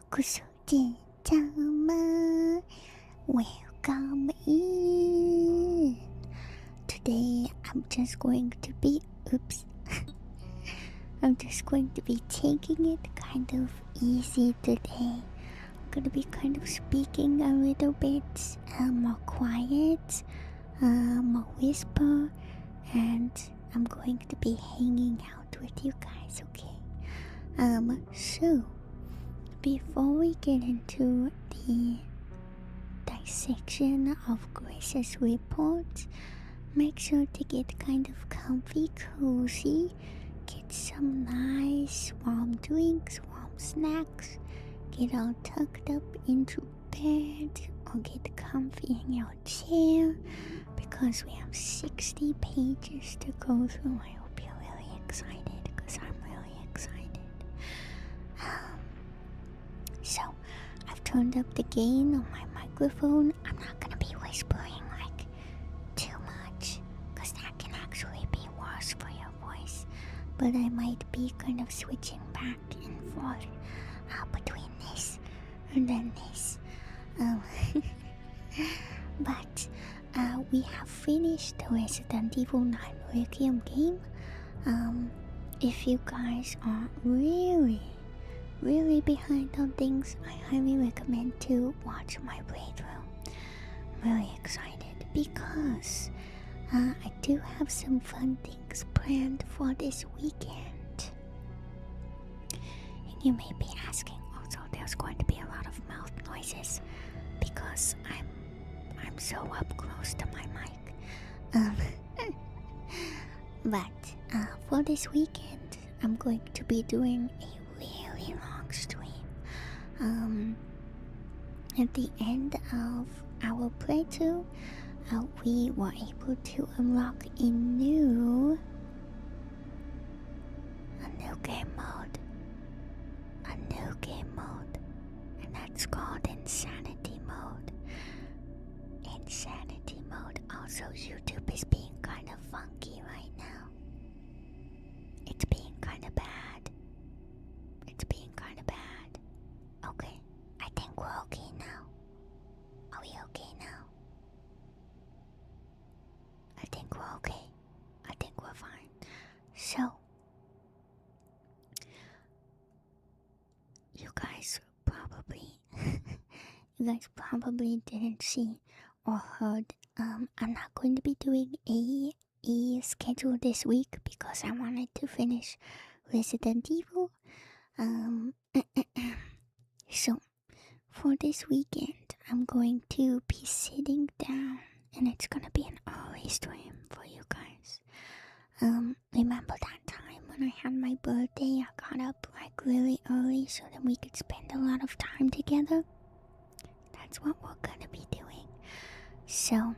ghoulshujin-chama, welcome in. Today I'm just going to be I'm just going to be taking it kind of easy today. I'm gonna be kind of speaking a little bit more quiet, more whisper, and I'm going to be hanging out with you guys, okay? So before we get into the dissection of Grace's report, make sure to get kind of comfy, cozy, get some nice warm drinks, warm snacks, get all tucked up into bed, or get comfy in your chair, because we have 60 pages to go through. I hope you're really excited, because I'm really excited. So, I've turned up the gain on my microphone. I'm not gonna be whispering like too much, because that can actually be worse for your voice. But I might be kind of switching back and forth between this and then this. But we have finished the Resident Evil 9 Requiem game. If you guys are really behind on things, I highly recommend to watch my playthrough. I'm really excited because I do have some fun things planned for this weekend. And you may be asking, also there's going to be a lot of mouth noises because I'm so up close to my mic. But for this weekend, I'm going to be doing a really long stream. At the end of our playthrough, we were able to unlock a new game mode. And that's called Insanity Mode. Insanity Mode. Also, YouTube is being kind of funky right now. It's being kind of bad. Okay, I think we're okay now. Are we okay now? I think we're okay. I think we're fine. So, you guys probably didn't see or heard. I'm not going to be doing a schedule this week because I wanted to finish Resident Evil. So for this weekend, I'm going to be sitting down, and it's gonna be an early stream for you guys. Remember that time when I had my birthday? I got up like really early so that we could spend a lot of time together. That's what we're gonna be doing. So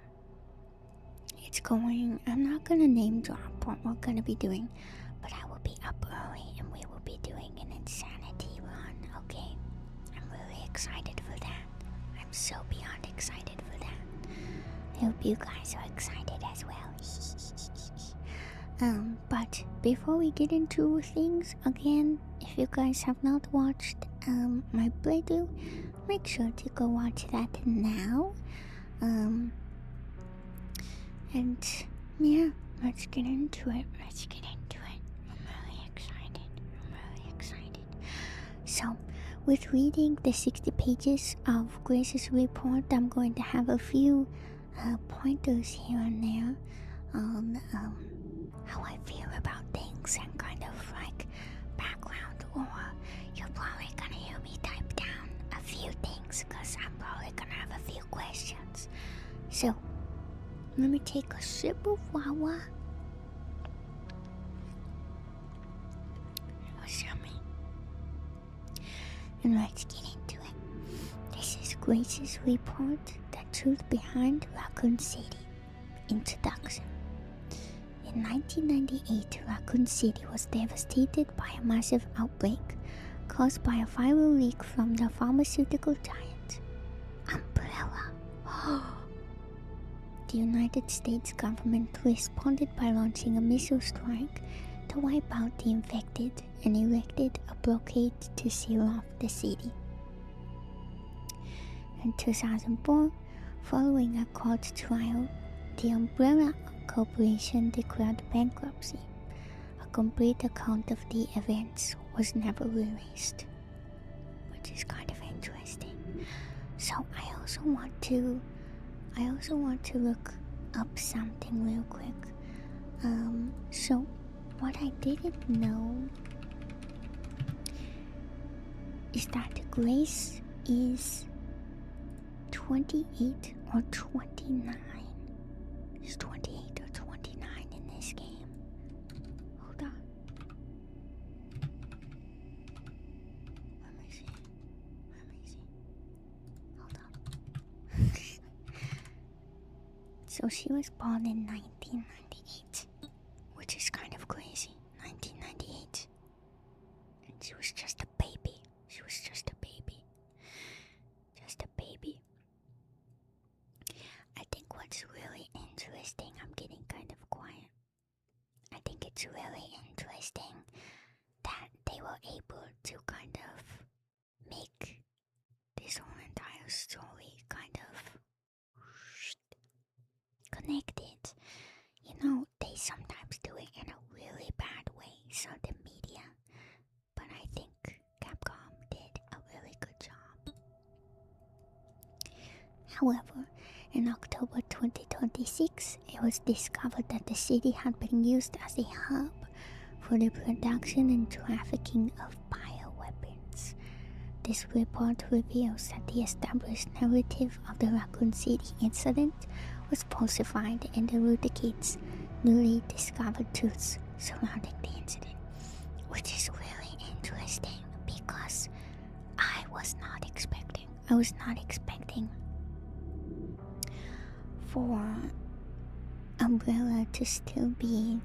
I'm not gonna name drop what we're gonna be doing, but I will be up early and we will be doing an insanity run, okay? I'm really excited for that. I'm so beyond excited for that. I hope you guys are excited as well. But before we get into things, again, if you guys have not watched my playthrough, make sure to go watch that now. And yeah, let's get into it. I'm really excited. So, with reading the 60 pages of Grace's report, I'm going to have a few pointers here and there on how I feel about things and kind of like background, or you're probably gonna hear me type down a few things because I'm probably gonna have a few questions. So, let me take a sip of wawa. It was yummy. And let's get into it. This is Grace's report, The Truth Behind Raccoon City. Introduction. In 1998, Raccoon City was devastated by a massive outbreak caused by a viral leak from the pharmaceutical giant Umbrella. The United States government responded by launching a missile strike to wipe out the infected and erected a blockade to seal off the city. In 2004, following a court trial, the Umbrella Corporation declared bankruptcy. A complete account of the events was never released, which is kind of interesting. So I also want to look up something real quick. So what I didn't know is that Grace is 28 or 29. Is 28 or 29 in this game? Hold on. Let me see. Hold on. So she was born in 1998, which is kind of crazy. 1998. And she was just a baby. I think what's really interesting, I'm getting kind of quiet. I think it's really interesting that they were able to kind of make this whole entire story kind of connected. You know, they sometimes do it in a really bad way, so the media. But I think Capcom did a really good job. However, in October 2026, it was discovered that the city had been used as a hub for the production and trafficking of bioweapons. This report reveals that the established narrative of the Raccoon City incident was falsified and elucidates newly discovered truths surrounding the incident, which is really interesting because I was not expecting for Umbrella to still be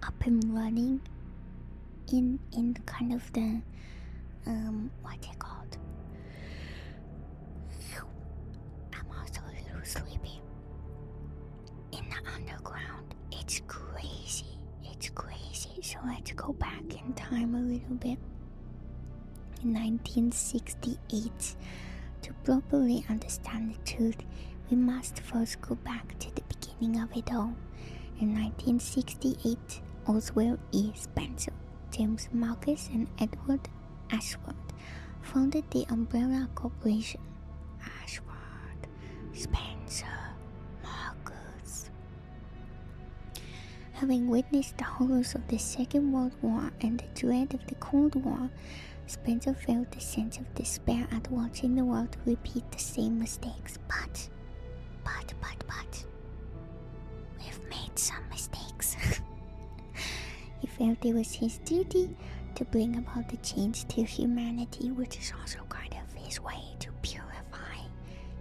up and running in kind of the what's it called? I'm also a little sleepy. In the underground, it's crazy. So let's go back in time a little bit. In 1968, to properly understand the truth, we must first go back to the beginning of it all. In 1968, Oswald E. Spencer, James Marcus, and Edward Ashford founded the Umbrella Corporation. Ashford, Spencer, Marcus. Having witnessed the horrors of the Second World War and the dread of the Cold War, Spencer felt a sense of despair at watching the world repeat the same mistakes. But, we've made some mistakes. He felt it was his duty to bring about the change to humanity, which is also kind of his way to purify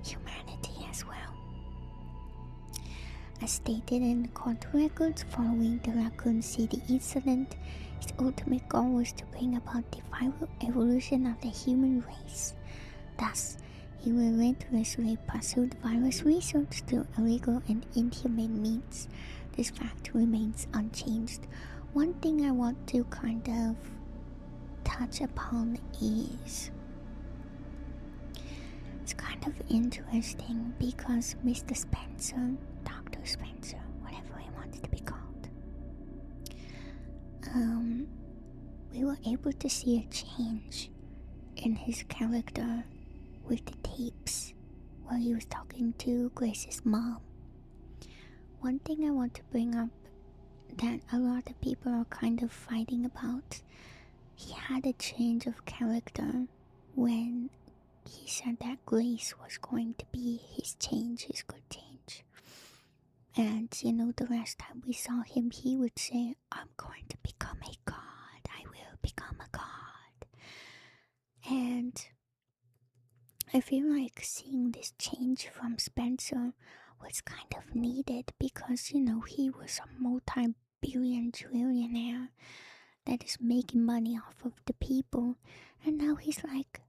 humanity as well. As stated in court records following the Raccoon City incident, his ultimate goal was to bring about the viral evolution of the human race. Thus, he relentlessly pursued virus research through illegal and inhumane means. This fact remains unchanged. One thing I want to kind of touch upon is it's kind of interesting because Mr. Spencer, Dr. Spencer, whatever he wants to be called, we were able to see a change in his character with the tapes where he was talking to Grace's mom. One thing I want to bring up that a lot of people are kind of fighting about, he had a change of character when he said that Grace was going to be his change, his good change. And you know, the last time we saw him, he would say, I'm going to become a god. I will become a god. And I feel like seeing this change from Spencer was kind of needed because, you know, he was a multi-billion trillionaire that is making money off of the people. And now he's like,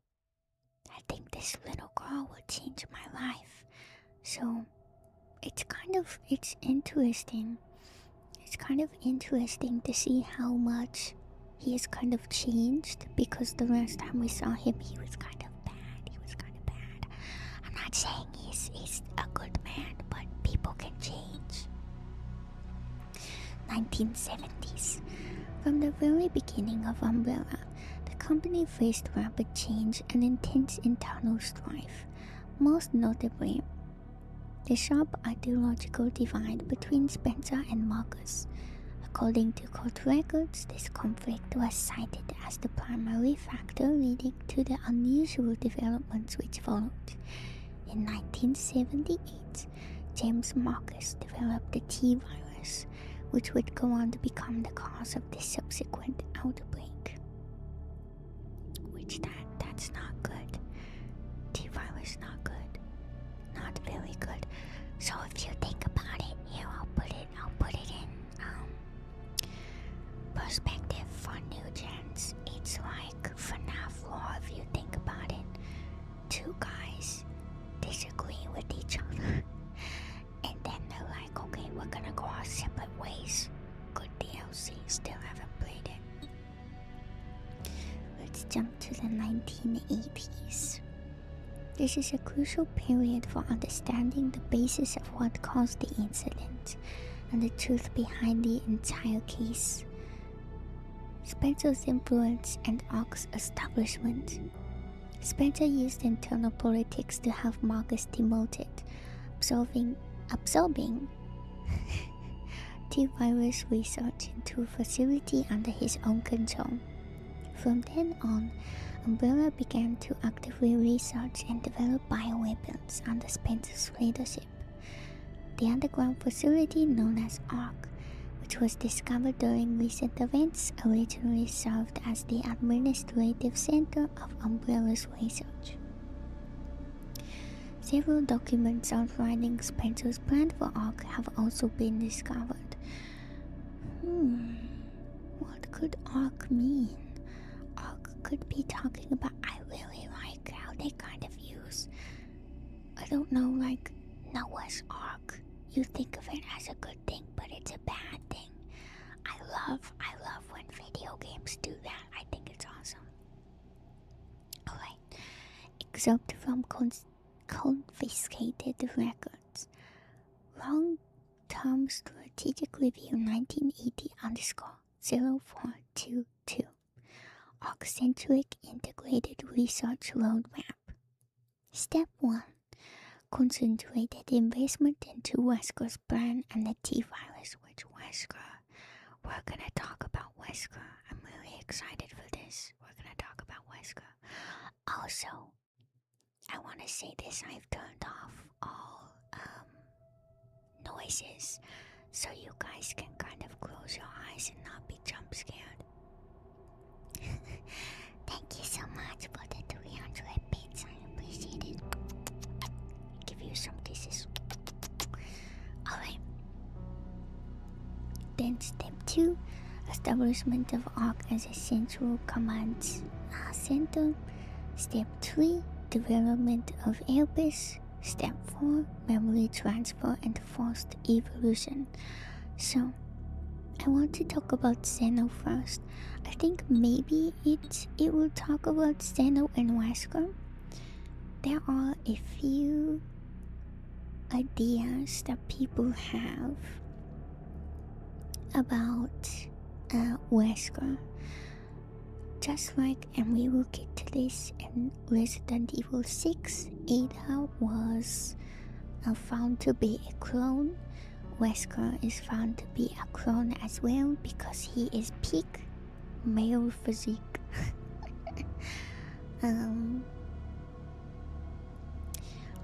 I think this little girl will change my life. So it's interesting. It's kind of interesting to see how much he has kind of changed, because the last time we saw him, he was kind of bad. not saying he's a good man, but people can change. 1970s. From the very beginning of Umbrella, the company faced rapid change and intense internal strife, most notably the sharp ideological divide between Spencer and Marcus. According to court records, this conflict was cited as the primary factor leading to the unusual developments which followed. In 1978, James Marcus developed the T-virus, which would go on to become the cause of the subsequent outbreak. Which that's not good. T-virus not good. Not very good. So if you think about it, here I'll put it in perspective for new gens. It's like FNAF lore if you think about it. Two guys disagree with each other. And then they're like, okay, we're gonna go our separate ways. Good DLC, still haven't played it. Let's jump to the 1980s. This is a crucial period for understanding the basis of what caused the incident and the truth behind the entire case. Spencer's influence and Ark's establishment. Spencer used internal politics to have Marcus demoted, absorbing T-virus research into a facility under his own control. From then on, Umbrella began to actively research and develop bioweapons under Spencer's leadership. The underground facility known as Ark, which was discovered during recent events, originally served as the administrative center of Umbrella's research. Several documents outlining Spencer's plan for Ark have also been discovered. What could Ark mean? Ark could be talking about, I really like how they kind of use, I don't know, like Noah's Ark. You think of it as a good thing, but it's a bad thing. I love when video games do that. I think it's awesome. Alright. Excerpt from confiscated records. Long-term strategic review 1980_0422. Arc-centric integrated research roadmap. Step 1. Concentrated investment into Wesker's plan and the T-virus, which we're gonna talk about Wesker. I'm really excited for this. We're gonna talk about Wesker. Also, I want to say this, I've turned off all noises so you guys can kind of close your eyes and not be jump scared. Thank you so much for the 300 bits, I appreciate it. Give you some kisses. Alright. Then step 2, establishment of Ark as a central command center. Step 3, development of Elpis. Step 4, memory transfer and forced evolution. So, I want to talk about Zeno first. I think maybe it will talk about Zeno and Wesker. There are a few ideas that people have about Wesker. Just like, and we will get to this in Resident Evil 6, Ada was found to be a clone. Wesker is found to be a clone as well because he is peak male physique.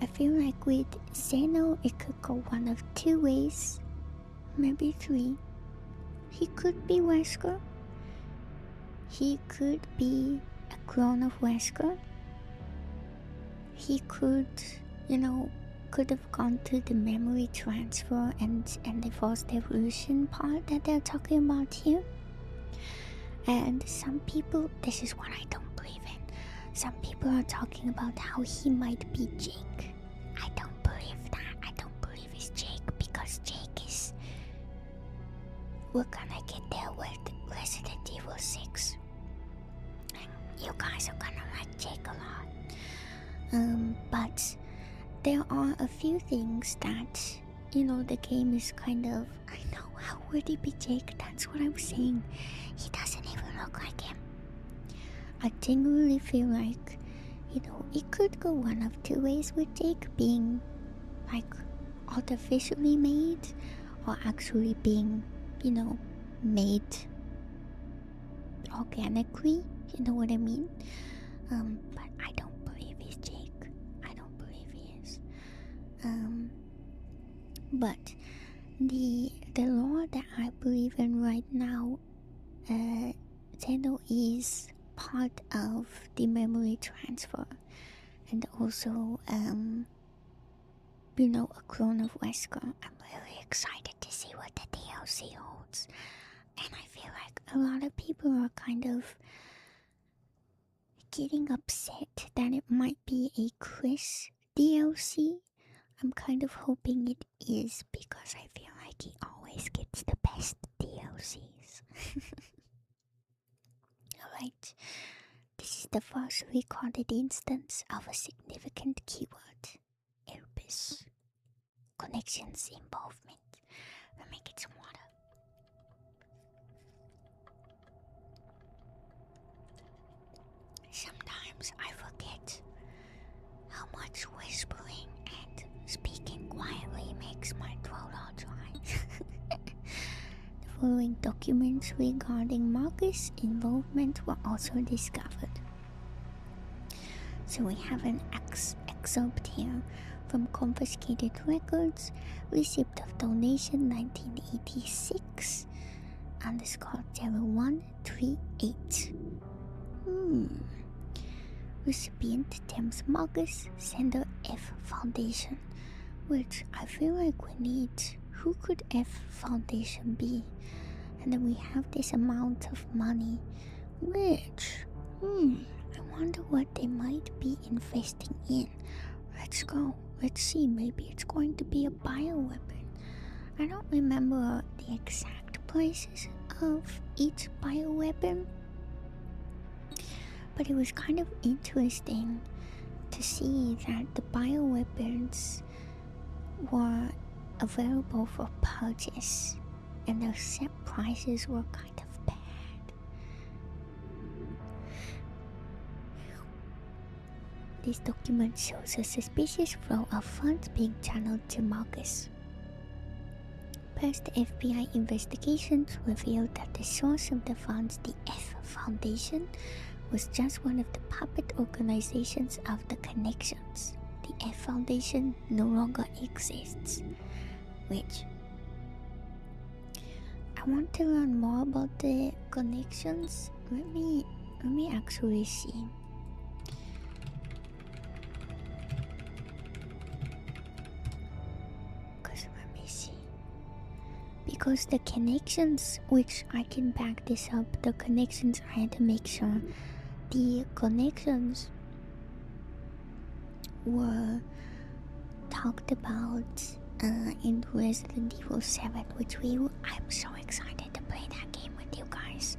I feel like with Zeno it could go one of two ways, maybe three. He could be Wesker. He could be a clone of Wesker. He could, could have gone to the memory transfer and the forced evolution part that they're talking about here. And some people, this is what I don't believe in. Some people are talking about how he might be Jake. I don't believe that. I don't believe it's Jake because Jake is... We're gonna get there with Resident Evil 6. And you guys are gonna like Jake a lot. But there are a few things that, you know, the game is kind of... I know, how would it be Jake? That's what I'm saying. He doesn't even look like him. I genuinely feel like, you know, it could go one of two ways with Jake being like artificially made or actually being, you know, made organically, you know what I mean? But I don't believe he's Jake. I don't believe he is. But the law that I believe in right now, Zeno is part of the memory transfer, and also you know, a clone of Wesker. I'm really excited to see what the DLC holds, and I feel like a lot of people are kind of getting upset that it might be a Chris DLC. I'm kind of hoping it is, because I feel like he always gets the best DLCs. Alright, this is the first recorded instance of a significant keyword, Elpis. Connections involvement. Let me get some water. Sometimes I forget how much whispering and speaking quietly makes my throat all dry. The following documents regarding Marcus' involvement were also discovered. So we have an excerpt here from confiscated records, receipt of donation 1986, underscore 0138. Recipient Thames Marcus, sender F Foundation, which I feel like we need. Who could F Foundation be? And then we have this amount of money, which, I wonder what they might be investing in. Let's go. Let's see, maybe it's going to be a bioweapon. I don't remember the exact prices of each bioweapon, but it was kind of interesting to see that the bioweapons were available for purchase, and their set prices were kind of bad. This document shows a suspicious flow of funds being channeled to Marcus. Past FBI investigations revealed that the source of the funds, the F Foundation, was just one of the puppet organizations of the Connections. The F Foundation no longer exists. Which, I want to learn more about the Connections. Let me actually see. Because the Connections, which I can back this up, the Connections, I had to make sure the Connections were talked about in Resident Evil 7, which I'm so excited to play that game with you guys.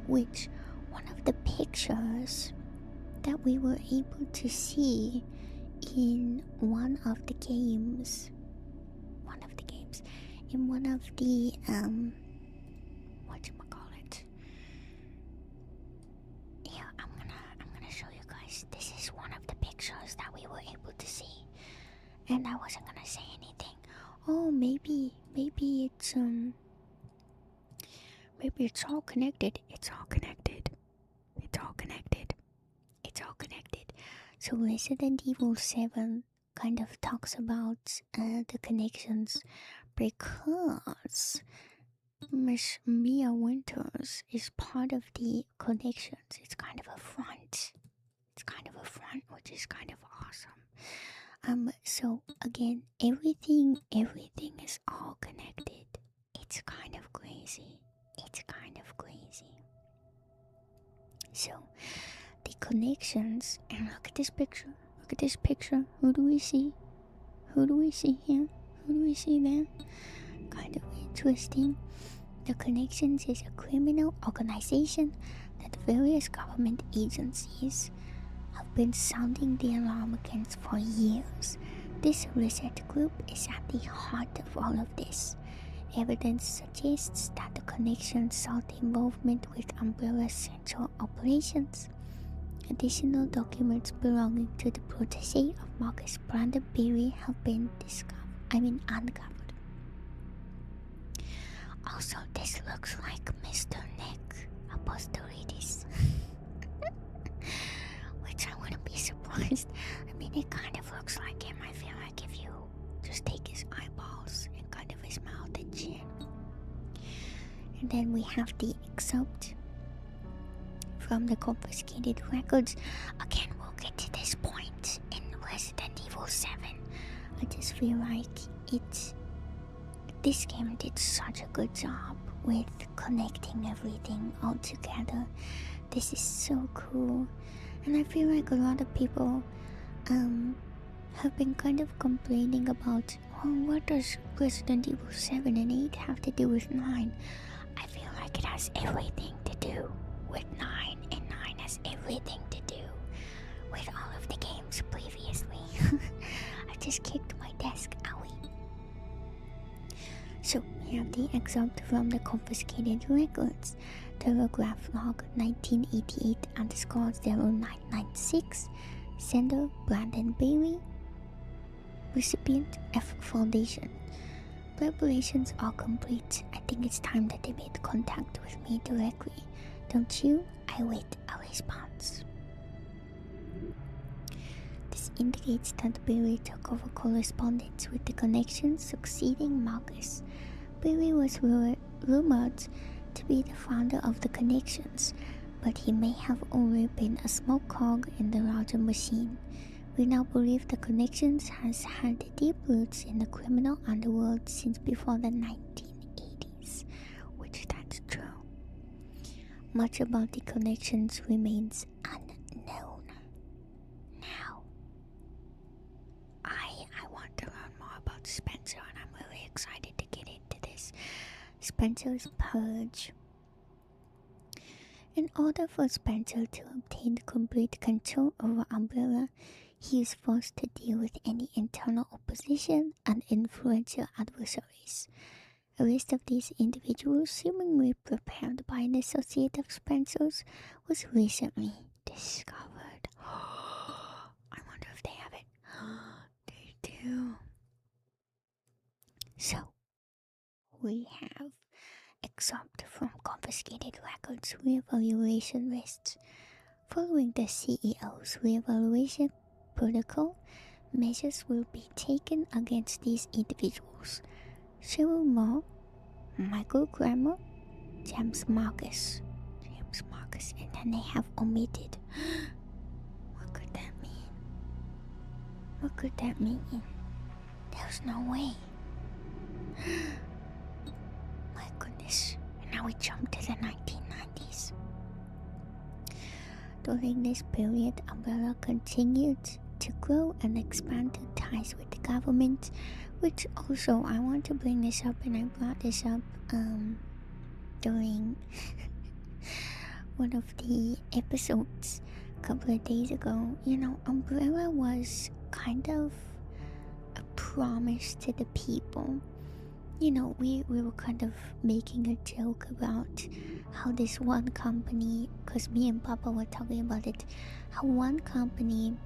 Which one of the pictures that we were able to see in one of the games, in one of the whatchamacallit. Yeah, I'm gonna show you guys. This is one of the pictures that we were able to see, and I wasn't gonna say anything. Oh, maybe it's all connected. It's all connected. So Resident Evil 7 kind of talks about the Connections, because Miss Mia Winters is part of the Connections. It's kind of a front, which is kind of awesome. So again, everything is all connected. It's kind of crazy. So the Connections, and look at this picture. Who do we see here? Who do we see there? Kind of interesting. The Connections is a criminal organization that various government agencies have been sounding the alarm against for years. This research group is at the heart of all of this. Evidence suggests that the connection sought involvement with Umbrella's central operations. Additional documents belonging to the protege of Marcus Brandon Berry have been uncovered. Also, this looks like Mr. Nick Apostolides. Which I wouldn't be surprised. I mean, it kind of looks like him. I feel like if you just take his eyeballs and kind of his mouth and chin. And then we have the excerpt from the confiscated records. Again, we'll get to this point in Resident Evil 7. I just feel like this game did such a good job with connecting everything all together. This is so cool. And I feel like a lot of people have been kind of complaining about, what does Resident Evil 7 and 8 have to do with 9? I feel like it has everything to do with 9, and 9 has everything to do with all of the games previously. I just kicked my desk, owie. So we have the excerpt from the confiscated records. Telegraph log 1988_0996. Sender Brandon Bailey. Recipient F Foundation. Preparations are complete. I think it's time that they made contact with me directly. Don't you? I wait a response. This indicates that Bailey took over correspondence with the connection succeeding Marcus. Bailey was rumored to be the founder of the connections, but he may have only been a small cog in the larger machine. We now believe the connections has had deep roots in the criminal underworld since before the 1980s, which that's true. Much about the connections remains unknown. Now, I want to learn more about Spencer, and I'm really excited to get into this. Spencer's purge. In order for Spencer to obtain complete control over Umbrella, he is forced to deal with any internal opposition and influential adversaries. A list of these individuals, seemingly prepared by an associate of Spencer's, was recently discovered. I wonder if they have it. They do. So, we have excerpt from confiscated records reevaluation lists. Following the CEO's reevaluation protocol, measures will be taken against these individuals: Cheryl Moore, Michael Kramer, James Marcus, and then they have omitted. What could that mean? What could that mean? There's no way. My goodness. And now we jump to the 1990s. During this period, Umbrella continued to grow and expand their ties with the government, which also, I want to bring this up, and I brought this up during one of the episodes a couple of days ago. You know, Umbrella was kind of a promise to the people. You know, we were kind of making a joke about how this one company, because me and Papa were talking about it, how one company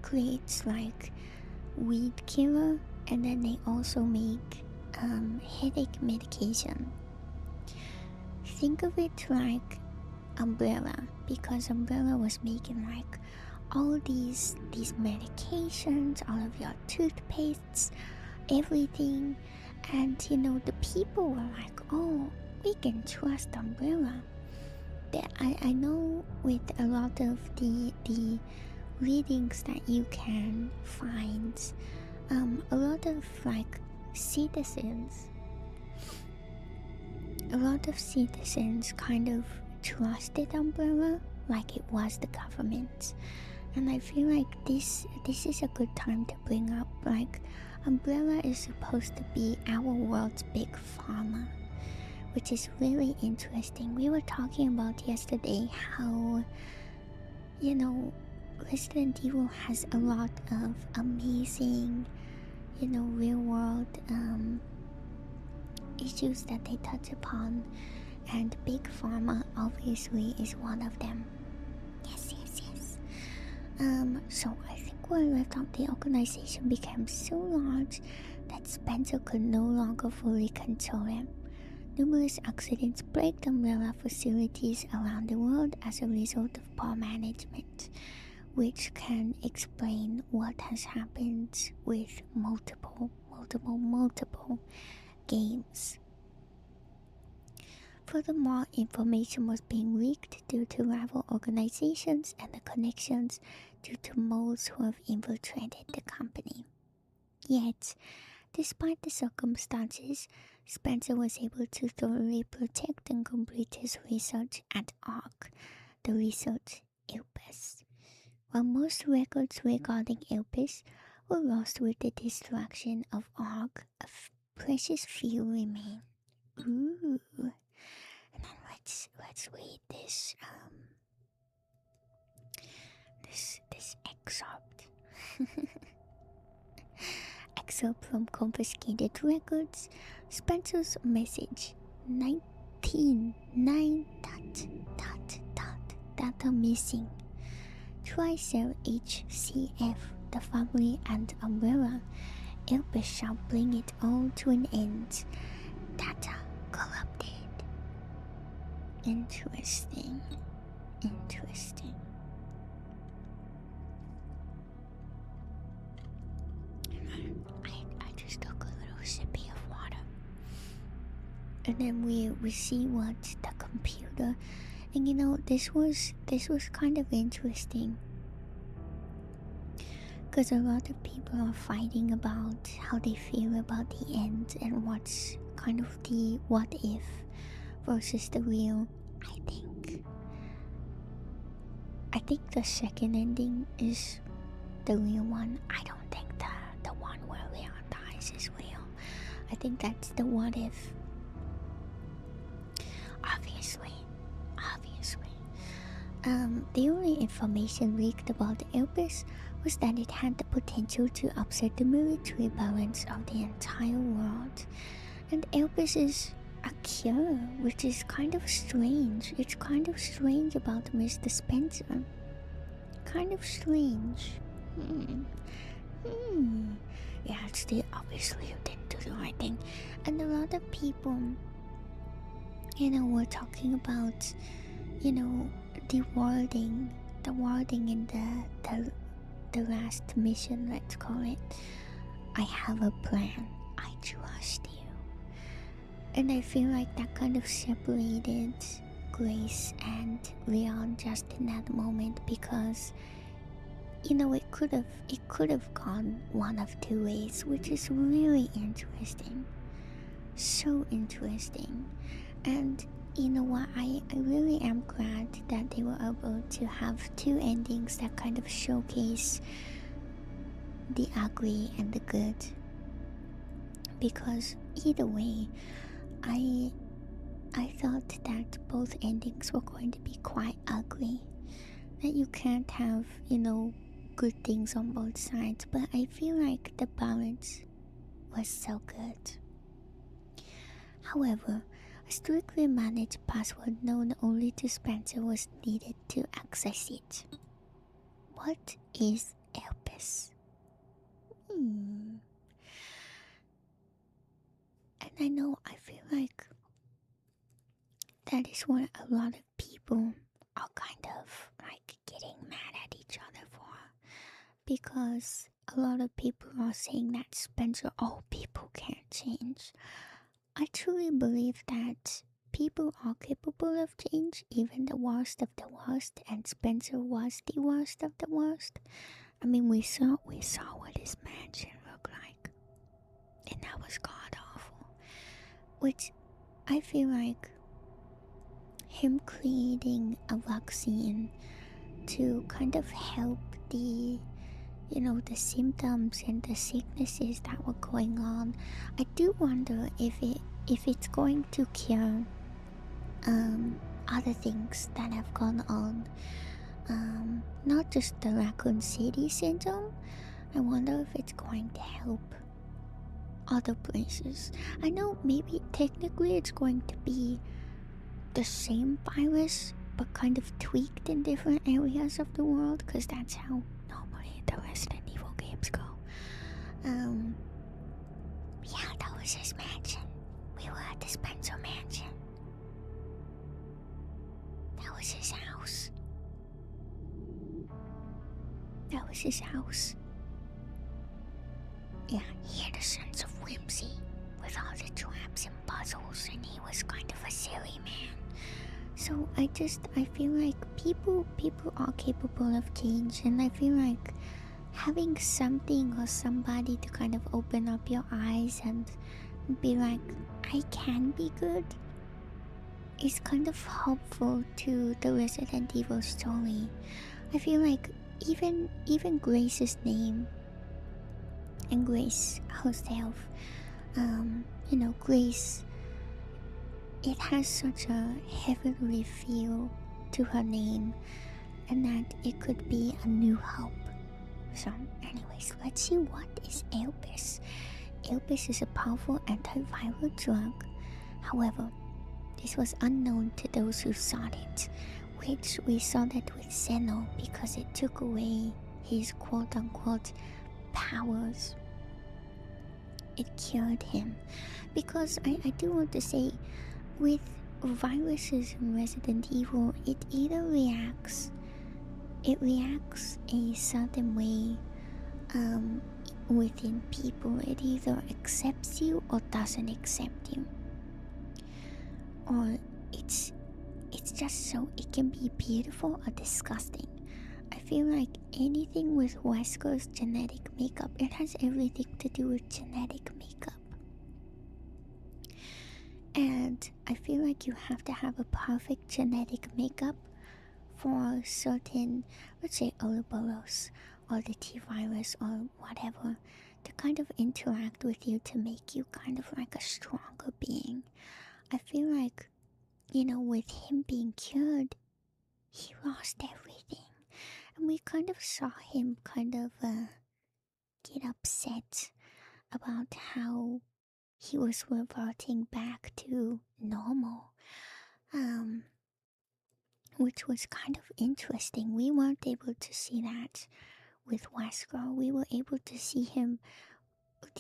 creates like weed killer, and then they also make headache medication. Think of it like Umbrella, because Umbrella was making like all these medications, all of your toothpastes, everything, and you know, the people were like, oh, we can trust Umbrella. I know with a lot of the readings that you can find, a lot of like citizens kind of trusted Umbrella like it was the government. And I feel like this is a good time to bring up, like, Umbrella is supposed to be our world's big pharma, which is really interesting. We were talking about yesterday how you know, Resident Evil has a lot of amazing, real world issues that they touch upon, and Big Pharma obviously is one of them. Yes, yes, yes. So I think where left out, the organization became so large that Spencer could no longer fully control it. Numerous accidents plagued umbrella facilities around the world as a result of poor management, which can explain what has happened with multiple games. Furthermore, information was being leaked due to rival organizations and the connections due to moles who have infiltrated the company. Yet, despite the circumstances, Spencer was able to thoroughly protect and complete his research at ARC, the research Elpis. While most records regarding Elpis were lost with the destruction of ARC, a precious few remain. Ooh. And then let's read this this excerpt. Excerpt from confiscated records. Spencer's message 19 data missing. Tricell HCF, the family and umbrella. Elpis shall bring it all to an end. Data corrupted. Interesting. I just took a little sippy of water. And then we see what the computer, and this was kind of interesting, because a lot of people are fighting about how they feel about the end and what's kind of the what if versus the real. I think the second ending is the real one. I don't think the one where Leon dies is real. I think that's the what if. Obviously. The only information leaked about Elpis was that it had the potential to upset the military balance of the entire world. And Elpis is a cure, which is kind of strange. It's kind of strange about Mr. Spencer. Kind of strange. Yeah, obviously you didn't do the right thing. And a lot of people, were talking about, the wording in the last mission, let's call it. I have a plan. I trust you. And I feel like that kind of separated Grace and Leon just in that moment, because it could have gone one of two ways, which is really interesting. So interesting. And you know what, I really am glad that they were able to have two endings that kind of showcase the ugly and the good, because either way, I thought that both endings were going to be quite ugly, that you can't have, good things on both sides, but I feel like the balance was so good. However, a strictly managed password known only to Spencer was needed to access it. What is Elpis? And I feel like that is what a lot of people are kind of like getting mad at each other for, because a lot of people are saying that Spencer, people can't change. I truly believe that people are capable of change, even the worst of the worst, and Spencer was the worst of the worst. I mean, we saw what his mansion looked like, and that was god awful. Which I feel like him creating a vaccine to kind of help the symptoms and the sicknesses that were going on. I do wonder if it's going to cure other things that have gone on. not just the Raccoon City syndrome. I wonder if it's going to help other places. I know maybe technically it's going to be the same virus, but kind of tweaked in different areas of the world, because that's how normally the Resident Evil games go. Yeah, that was his mansion. We were at the Spencer mansion. That was his house. That was his house. Yeah, he had a sense of whimsy with all the traps and puzzles, and he was kind of a silly man. So I feel like people are capable of change, and I feel like having something or somebody to kind of open up your eyes and be like, I can be good, is kind of helpful to the Resident Evil story. I feel like even Grace's name and Grace herself, Grace, it has such a heavenly feel to her name, and that it could be a new hope. So anyways, let's see what is Elpis. Elpis is a powerful antiviral drug. However, this was unknown to those who sought it, which we saw that with Zeno, because it took away his quote-unquote powers. It cured him. Because I do want to say, with viruses in Resident Evil, it either reacts a certain way within people. It either accepts you or doesn't accept you, or it's just so it can be beautiful or disgusting. I feel like anything with Wesker's genetic makeup, it has everything to do with genetic makeup. And I feel like you have to have a perfect genetic makeup for certain, let's say Ouroboros or the T-virus or whatever, to kind of interact with you to make you kind of like a stronger being. I feel like, with him being cured, he lost everything. And we kind of saw him kind of get upset about how he was reverting back to normal. Which was kind of interesting. We weren't able to see that with Wesker. We were able to see him,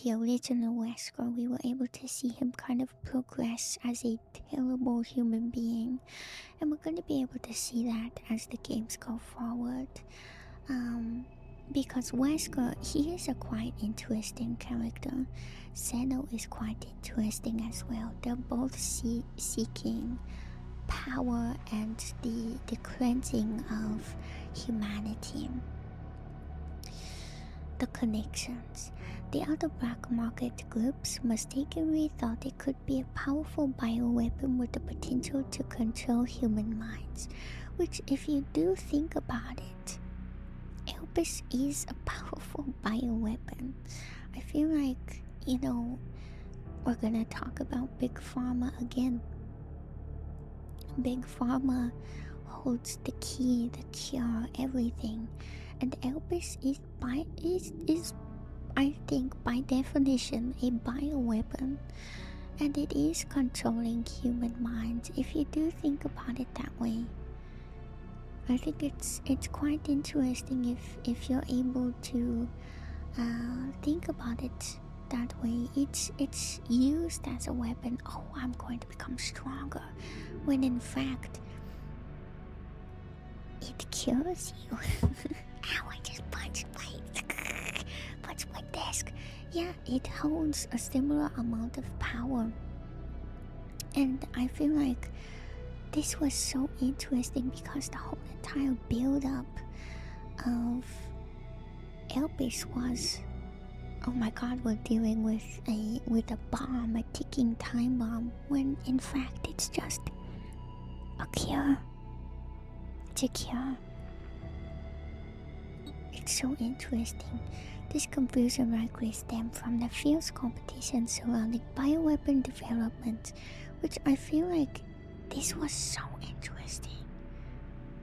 the original Wesker, we were able to see him kind of progress as a terrible human being. And we're going to be able to see that as the games go forward. Because Wesker, he is a quite interesting character. Zeno is quite interesting as well. They're both seeking power and the cleansing of humanity. The connections. The other black market groups mistakenly thought it could be a powerful bioweapon with the potential to control human minds, which, if you do think about it, Elpis is a powerful bioweapon. I feel like, we're gonna talk about Big Pharma again. Big Pharma holds the key, the cure, everything. And Elpis is I think, by definition, a bioweapon. And it is controlling human minds, if you do think about it that way. I think it's quite interesting if you're able to think about it that way. It's used as a weapon. Oh, I'm going to become stronger, when in fact it cures you. Ow, I just punched my desk. Yeah, it holds a similar amount of power. And I feel like this was so interesting because the whole entire build-up of Elpis was, oh my god, we're dealing with a bomb, a ticking time bomb, when in fact it's just a cure. It's a cure. It's so interesting. This confusion likely stemmed from the fierce competition surrounding bioweapon development, which I feel like this was so interesting.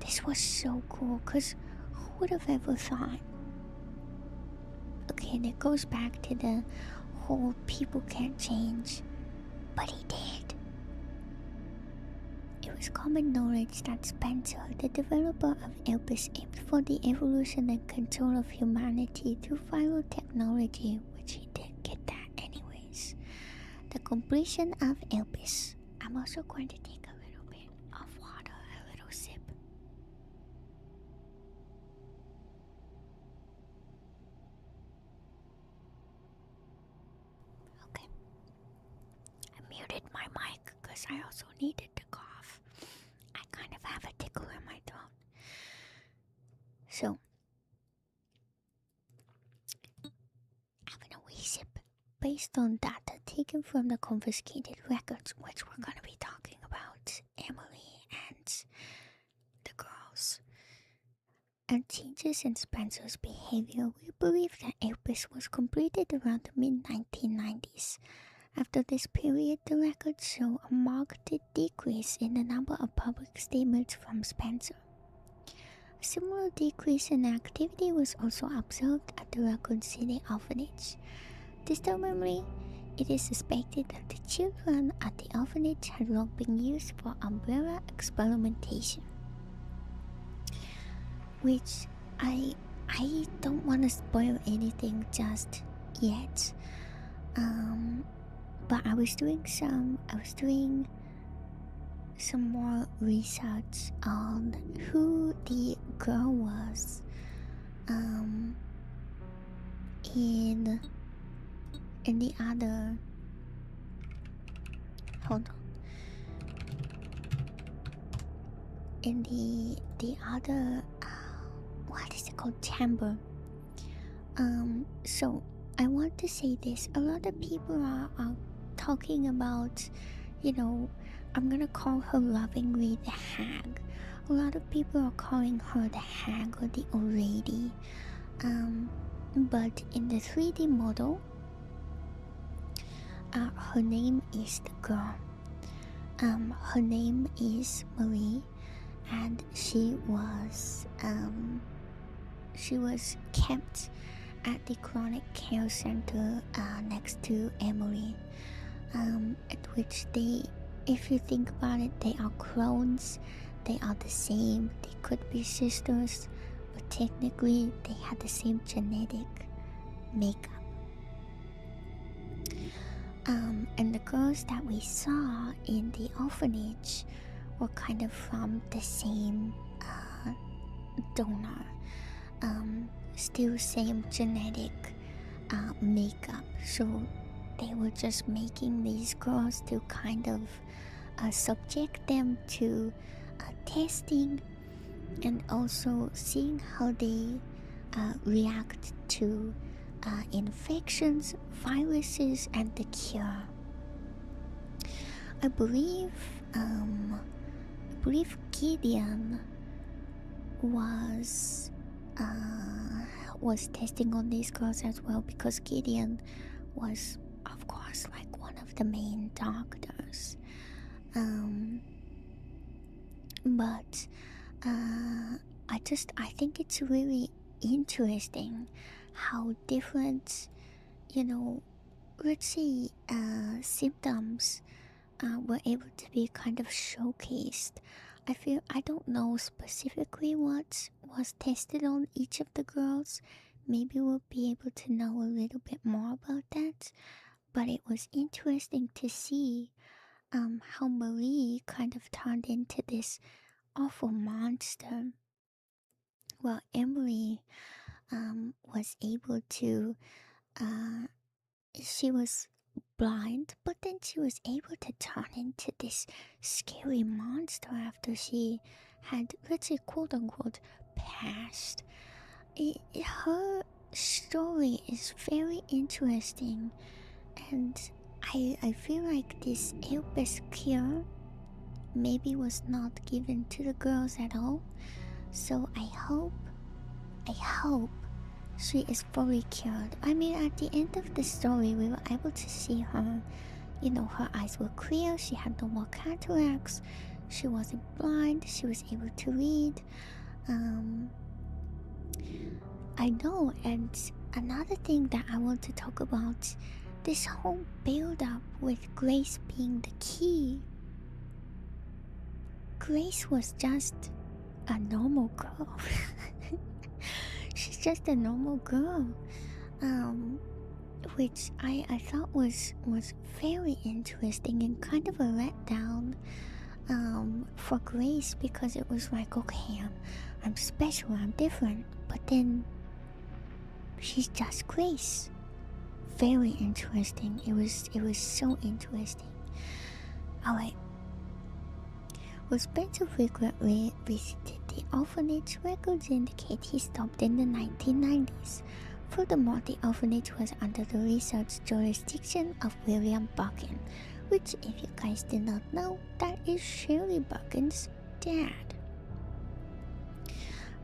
this was so cool, because who would have ever thought? Okay, and it goes back to the whole people can't change, but he did. It was common knowledge that Spencer, the developer of Elpis, aimed for the evolution and control of humanity through viral technology, which he did get that anyways. The completion of Elpis. I'm also going to take a little bit of water, a little sip. Okay. I muted my mic because I also needed to cough. I kind of have a tickle in my throat. So, having a wee sip based on data taken from the confiscated records, which we're going to be talking about, Emily and the girls, and changes in Spencer's behavior, we believe that Elpis was completed around the mid-1990s. After this period, the records show a marked decrease in the number of public statements from Spencer. A similar decrease in activity was also observed at the Raccoon City Orphanage. Disturbingly, it is suspected that the children at the orphanage had long been used for umbrella experimentation. Which I don't want to spoil anything just yet. But I was doing some more research on who the girl was in the other, hold on, in the other, what is it called, chamber. So I want to say this. A lot of people are talking about, I'm gonna call her lovingly the hag. A lot of people are calling her the hag or the old lady. But in the 3D model, her name is the girl. Her name is Marie, and she was kept at the chronic care center next to Emily, at which they, if you think about it, they are clones. They are the same. They could be sisters, but technically they had the same genetic makeup. And the girls that we saw in the orphanage were kind of from the same donor. Still same genetic makeup. So they were just making these girls to kind of subject them to testing, and also seeing how they react to infections, viruses, and the cure. I believe Gideon was testing on these girls as well, because Gideon was, of course, like one of the main doctors. But I think it's really interesting how different, let's say, symptoms were able to be kind of showcased. I don't know specifically what was tested on each of the girls. Maybe we'll be able to know a little bit more about that. But it was interesting to see how Marie kind of turned into this awful monster. Well, Emily was able to, she was blind, but then she was able to turn into this scary monster after she had, let's say, quote unquote, passed. Her story is very interesting, and I feel like this Elpis cure maybe was not given to the girls at all. So I hope she is fully cured. I mean, at the end of the story, we were able to see her, her eyes were clear, she had no more cataracts, She wasn't blind, she was able to read. I know, and another thing that I want to talk about, this whole build up with Grace being the key. Grace was just a normal girl. She's just a normal girl. Which I thought was very interesting and kind of a letdown for Grace, because it was like, okay, I'm special, I'm different, but then she's just Grace. Very interesting. It was so interesting. Alright. Well, Spencer frequently visited the orphanage. Records indicate he stopped in the 1990s. Furthermore, the orphanage was under the research jurisdiction of William Buchan, which, if you guys did not know, that is Shirley Buchan's dad.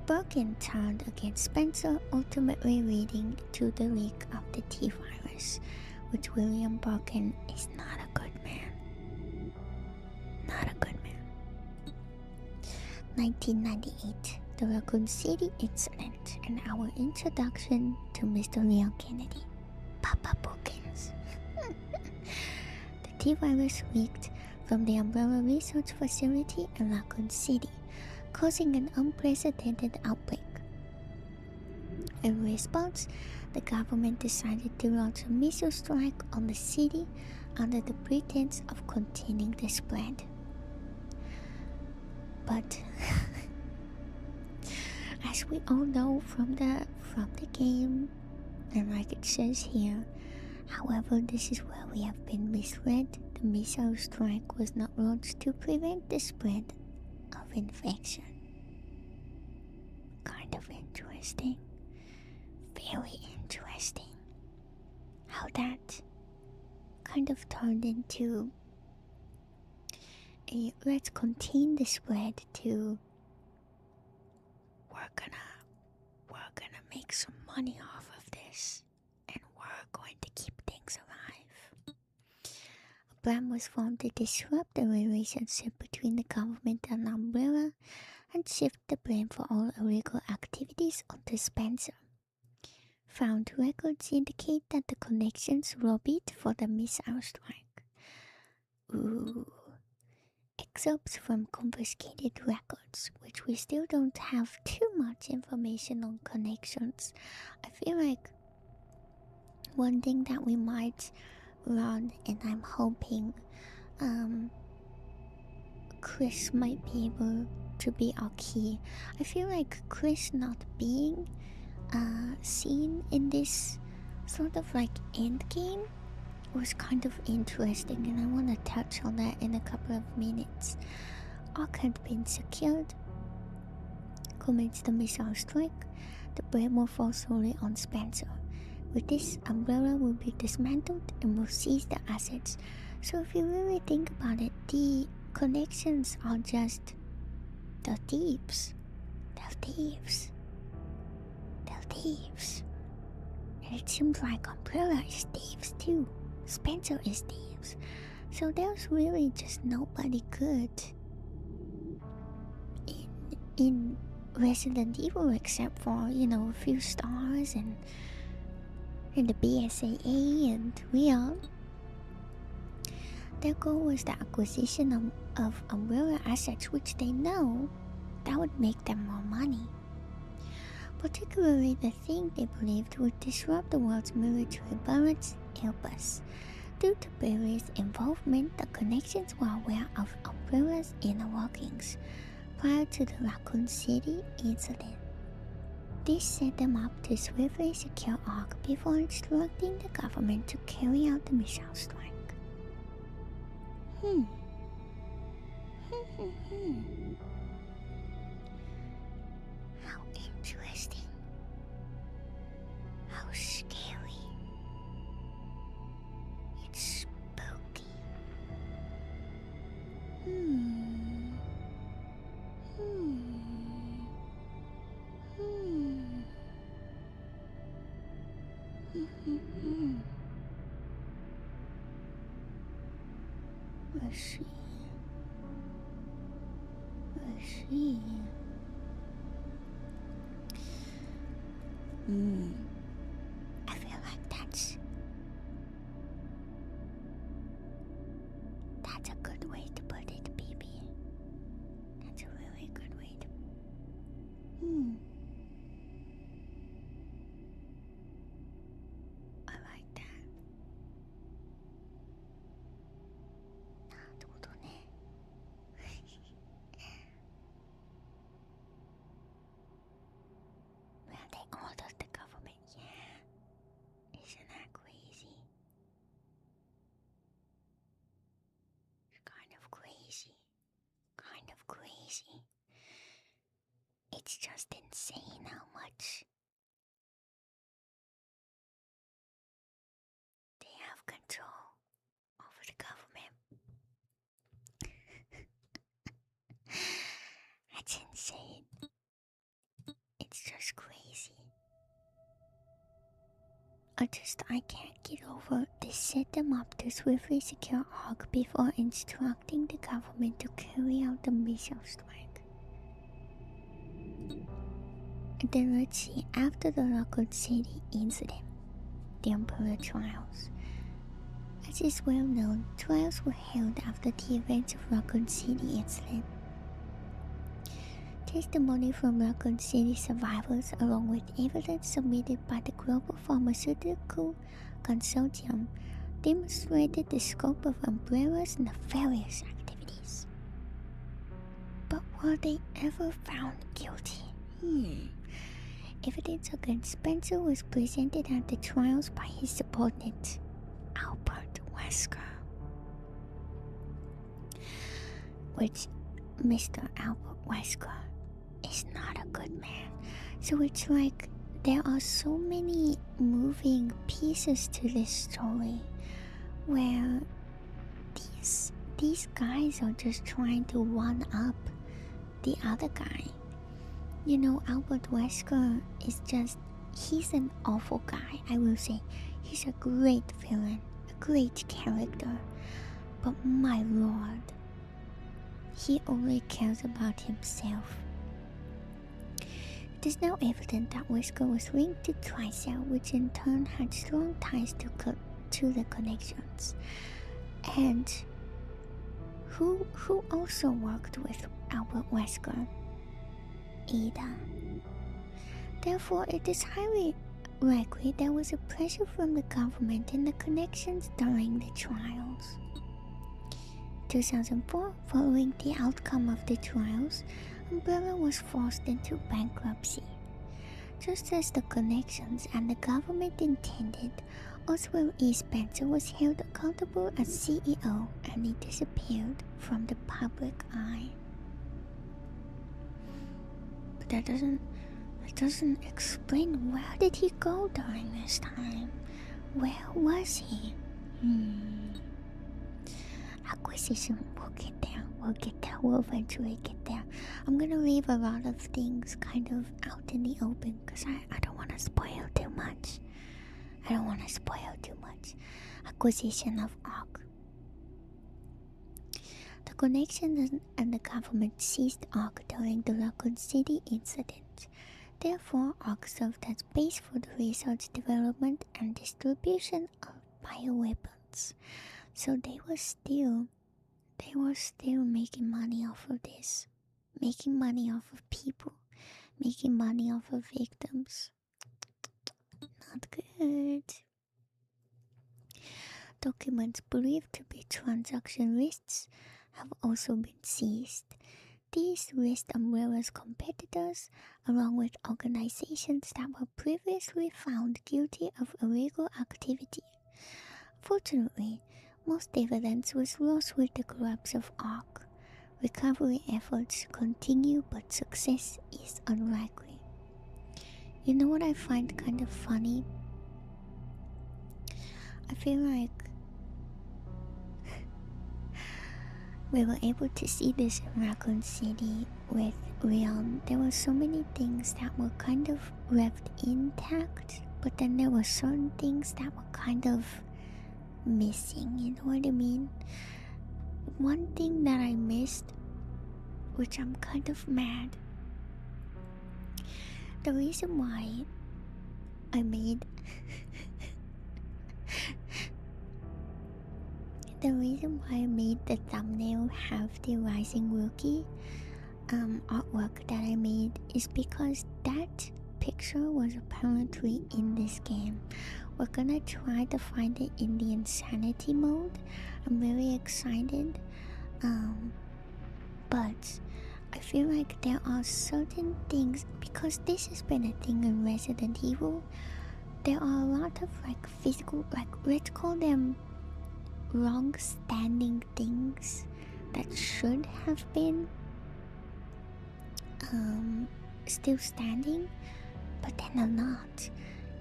Buchan turned against Spencer, ultimately leading to the leak of the T virus, which William Buchan is not a good man. Not a good man. 1998. The Raccoon City incident, and our introduction to Mr. Leon Kennedy. Papa Bookins. The T-virus leaked from the Umbrella Research Facility in Raccoon City, causing an unprecedented outbreak. In response, the government decided to launch a missile strike on the city under the pretense of containing the spread. But as we all know from the game, and like it says here, however, this is where we have been misled. The missile strike was not launched to prevent the spread of infection. Kind of interesting. Very interesting. How that kind of turned into a let's contain the spread to we're gonna make some money off of this, and we're going to keep things alive. A plan was formed to disrupt the relationship between the government and Umbrella and shift the blame for all illegal activities onto Spencer. Found records indicate that the connections lobbied for the missile strike. Ooh. Excerpts from confiscated records, which we still don't have too much information on connections. I feel like one thing that we might learn, and I'm hoping Chris might be able to be our key. I feel like Chris not being seen in this sort of like end game was kind of interesting, and I want to touch on that in a couple of minutes. Ark had been secured. Commenced the missile strike. The blame will fall solely on Spencer. With this, Umbrella will be dismantled and will seize the assets. So if you really think about it, the connections are just the thieves. They're thieves. They're thieves. And it seems like Umbrella is thieves too. Spencer is thieves. So there's really just nobody good in Resident Evil except for, you know, a few stars and the BSAA and Leon. Their goal was the acquisition of Umbrella assets, which they know that would make them more money. Particularly the thing they believed would disrupt the world's military balance, Elpis. Due to Barry's involvement, the connections were aware of Umbrella's inner workings prior to the Raccoon City incident. This set them up to swiftly secure Ark before instructing the government to carry out the missile strike. How interesting. How scary. It's spooky. Let's see. see. I feel like that's a good way to put it, baby. That's a really good way to. I like that. なるほどね。Well, they ordered the government, yeah. Isn't that crazy? Kind of crazy. Kind of crazy. It's just insane how much they have control over the government. That's insane. It's just crazy. I can't get over they set them up to swiftly secure Ark before instructing the government to carry out the missile strike. Then let's see, after the Raccoon City incident, the Emperor trials. As is well known, trials were held after the events of Raccoon City incident. Testimony from Raccoon City survivors, along with evidence submitted by the Global Pharmaceutical Consortium, demonstrated the scope of Umbrella's nefarious activities. But were they ever found guilty? Evidence against Spencer was presented at the trials by his subordinate, Albert Wesker. Which Mr. Albert Wesker is not a good man. So it's like there are so many moving pieces to this story where these guys are just trying to one up the other guy. You know, Albert Wesker is he's an awful guy, I will say. He's a great villain, a great character. But my lord, he only cares about himself. It is now evident that Wesker was linked to Tricell, which in turn had strong ties to the connections. And who also worked with Albert Wesker? Ada. Therefore, it is highly likely there was a pressure from the government and the connections during the trials. 2004, following the outcome of the trials, Umbrella was forced into bankruptcy. Just as the connections and the government intended, Oswald E. Spencer was held accountable as CEO and he disappeared from the public eye. But that doesn't explain where did he go during this time. Where was he? Acquisition, we'll get there, we'll eventually get there. I'm gonna leave a lot of things kind of out in the open because I don't want to spoil too much. Acquisition of Ark. The connections and the government seized Ark during the Raccoon City incident. Therefore, Ark served as base for the research, development, and distribution of bioweapons. So they were still making money off of this, making money off of people, making money off of victims. Not good. Documents believed to be transaction lists have also been seized. These list Umbrella's competitors, along with organizations that were previously found guilty of illegal activity. Fortunately, most evidence was lost with the collapse of Ark. Recovery efforts continue, but success is unlikely. You know what I find kind of funny? I feel like we were able to see this in Raccoon City with Leon. There were so many things that were kind of left intact, but then there were certain things that were kind of missing, you know what I mean? One thing that I missed which I'm kind of mad. The reason why I made the thumbnail have the rising rookie artwork that I made is because that picture was apparently in this game. We're gonna try to find it in the insanity mode. I'm very excited, but I feel like there are certain things, because this has been a thing in Resident Evil. There are a lot of like physical, like let's call them wrong standing things that should have been still standing, but then are not.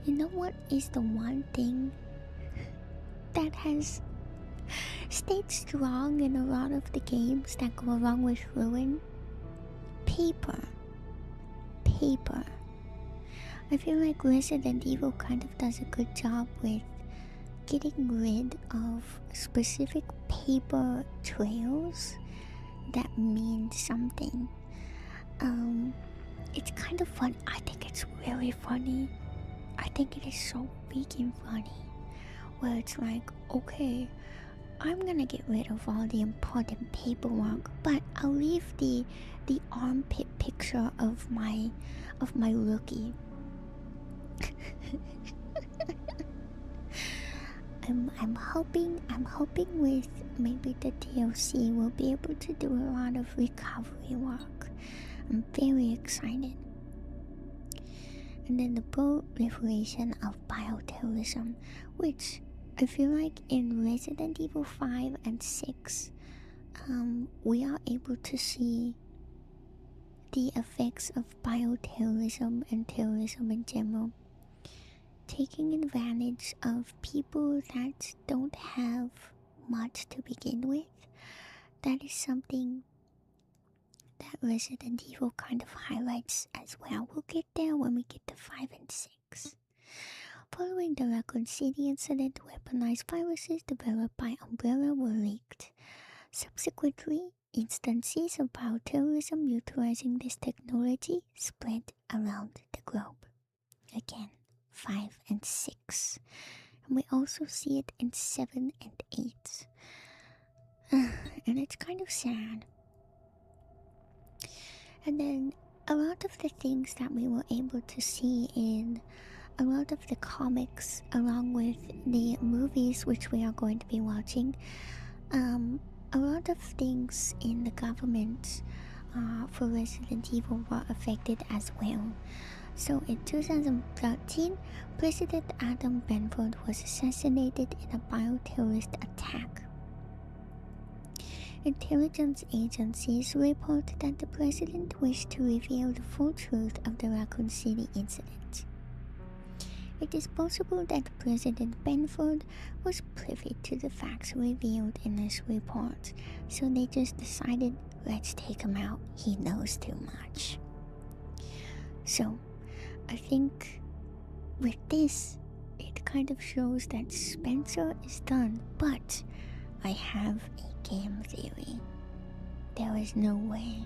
You know what is the one thing that has stayed strong in a lot of the games that go along with ruin? Paper. I feel like Resident Evil kind of does a good job with getting rid of specific paper trails that mean something. It's kind of fun. I think it's really funny. I think it is so freaking funny. Where it's like, okay, I'm gonna get rid of all the important paperwork, but I'll leave the armpit picture of my rookie. I'm hoping with maybe the DLC we'll be able to do a lot of recovery work. I'm very excited. And then the proliferation of bioterrorism, which I feel like in Resident Evil 5 and 6, we are able to see the effects of bioterrorism and terrorism in general, taking advantage of people that don't have much to begin with. That is something that Resident Evil kind of highlights as well. We'll get there when we get to 5 and 6. Following the Raccoon City incident, weaponized viruses developed by Umbrella were leaked. Subsequently, instances of bioterrorism utilizing this technology spread around the globe. Again, 5 and 6. And we also see it in 7 and 8. And it's kind of sad. And then a lot of the things that we were able to see in a lot of the comics, along with the movies which we are going to be watching, a lot of things in the government for Resident Evil were affected as well. So in 2013, President Adam Benford was assassinated in a bioterrorist attack. Intelligence agencies report that the president wished to reveal the full truth of the Raccoon City incident. It is possible that President Benford was privy to the facts revealed in this report, so they just decided, let's take him out, he knows too much. So, I think with this, it kind of shows that Spencer is done, but I have a game theory. There is no way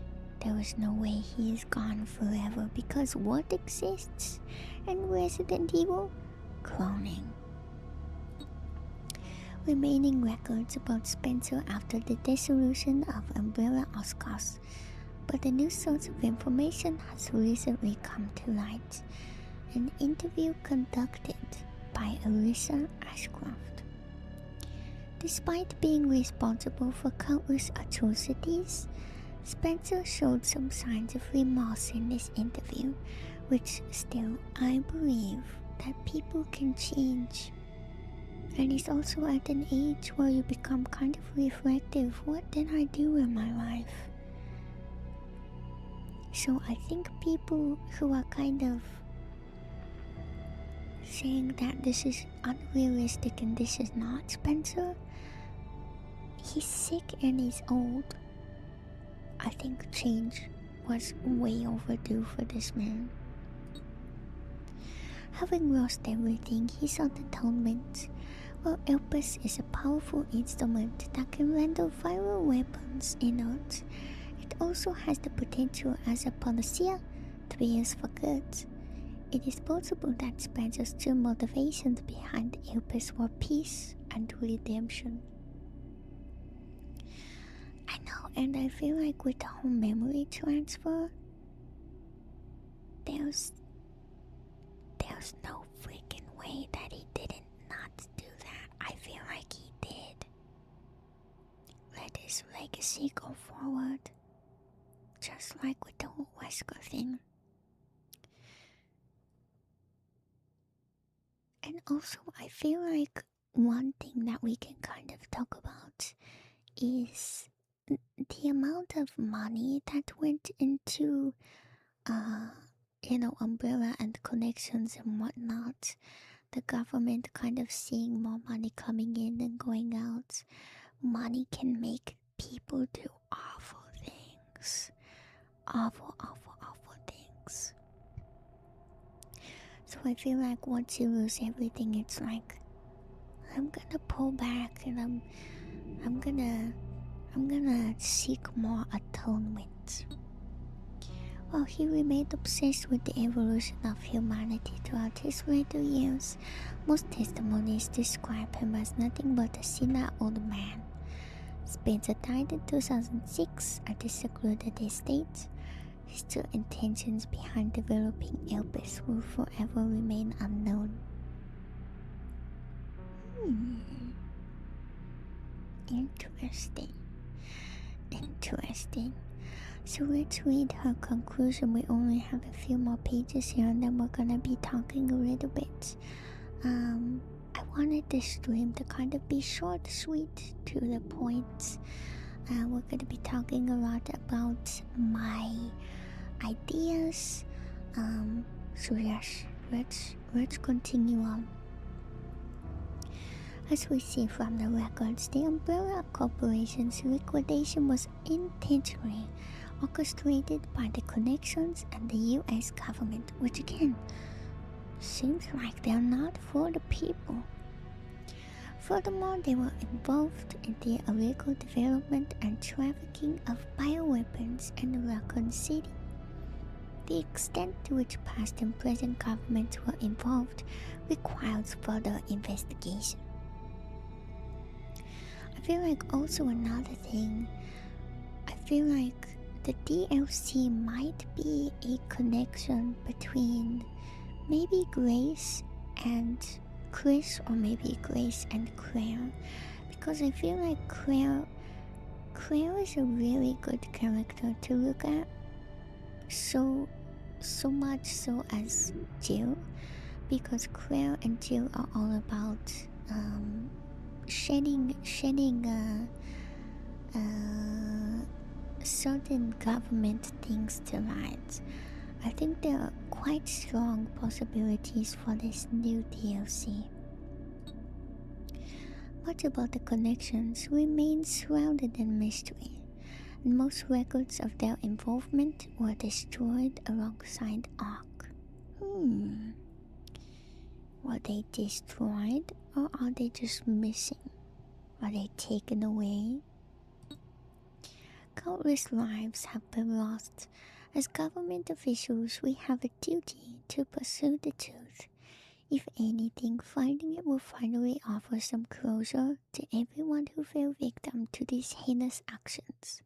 he is gone forever, because what exists in Resident Evil? Cloning. Remaining records about Spencer after the dissolution of Umbrella Oscars, but a new source of information has recently come to light. An interview conducted by Alyssa Ashcroft. Despite being responsible for countless atrocities, Spencer showed some signs of remorse in this interview, which still I believe that people can change. And he's also at an age where you become kind of reflective. What did I do in my life? So I think people who are kind of saying that this is unrealistic and this is not Spencer, he's sick and he's old. I think change was way overdue for this man. Having lost everything, he sought atonement. While Elpis is a powerful instrument that can render viral weapons inert, it it also has the potential as a panacea to be used for good. It is possible that Spencer's true motivations behind Elpis were peace and redemption. I know, and I feel like with the whole memory transfer, there's no freaking way that he didn't not do that. I feel like he did. Let his legacy go forward, just like with the whole Wesker thing. And also, I feel like one thing that we can kind of talk about is the amount of money that went into, Umbrella and connections and whatnot. The government kind of seeing more money coming in and going out. Money can make people do awful things. Awful things. So I feel like once you lose everything, it's like, I'm gonna pull back and I'm gonna seek more atonement. While he remained obsessed with the evolution of humanity throughout his later years, most testimonies describe him as nothing but a senile old man. Spencer died in 2006 at a secluded estate. His true intentions behind developing Elpis will forever remain unknown. Interesting. So let's read her conclusion. We only have a few more pages here and then we're gonna be talking a little bit. I wanted this stream to kind of be short, sweet, to the point. We're gonna be talking a lot about my ideas. So yes, let's continue on. As we see from the records, the Umbrella Corporation's liquidation was intentionally orchestrated by the connections and the US government, which again seems like they're not for the people. Furthermore, they were involved in the illegal development and trafficking of bioweapons in Raccoon City. The extent to which past and present governments were involved requires further investigation. I feel like also another thing, I feel like the DLC might be a connection between maybe Grace and Chris, or maybe Grace and Claire, because I feel like Claire is a really good character to look at, so much so as Jill, because Claire and Jill are all about shedding certain government things to light. I think there are quite strong possibilities for this new DLC. Much about the connections remains shrouded in mystery, and most records of their involvement were destroyed alongside Ark. Were they destroyed, or are they just missing? Are they taken away? Countless lives have been lost. As government officials, we have a duty to pursue the truth. If anything, finding it will finally offer some closure to everyone who fell victim to these heinous actions.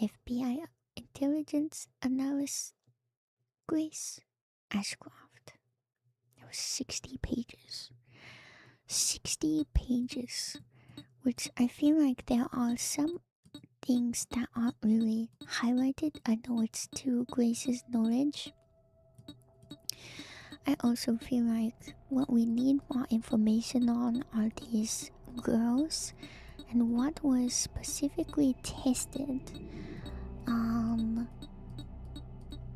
FBI Intelligence Analyst Grace Ashcroft. It was 60 pages. 60 pages. Which I feel like there are some things that aren't really highlighted. I know it's to Grace's knowledge. I also feel like what we need more information on are these girls and what was specifically tested.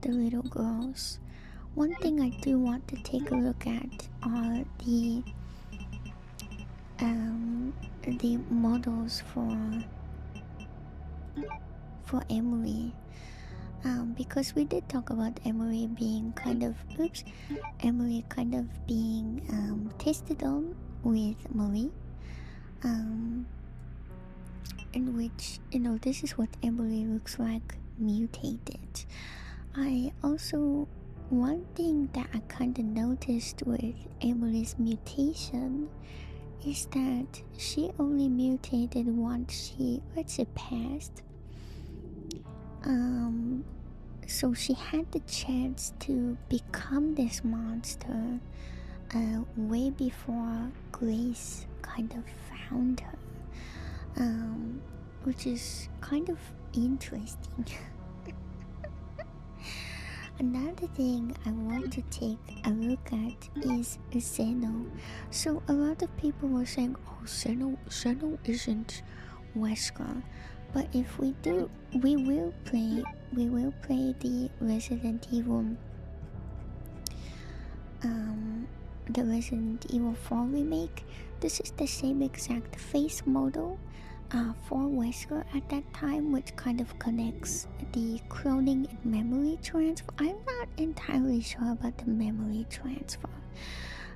The little girls. One thing I do want to take a look at are the models for Emily, because we did talk about Emily being kind of being tested on with Molly, in which, this is what Emily looks like mutated. I also, one thing that I kind of noticed with Emily's mutation is that she only mutated once she, let's say, passed. So she had the chance to become this monster way before Grace kind of found her, which is kind of interesting. Another thing I want to take a look at is Zeno. So a lot of people were saying, oh, Zeno isn't Wesker. But if we do, we will play the Resident Evil, the Resident Evil 4 remake. This is the same exact face model for Wesker at that time, which kind of connects the cloning and memory transfer. I'm not entirely sure about the memory transfer.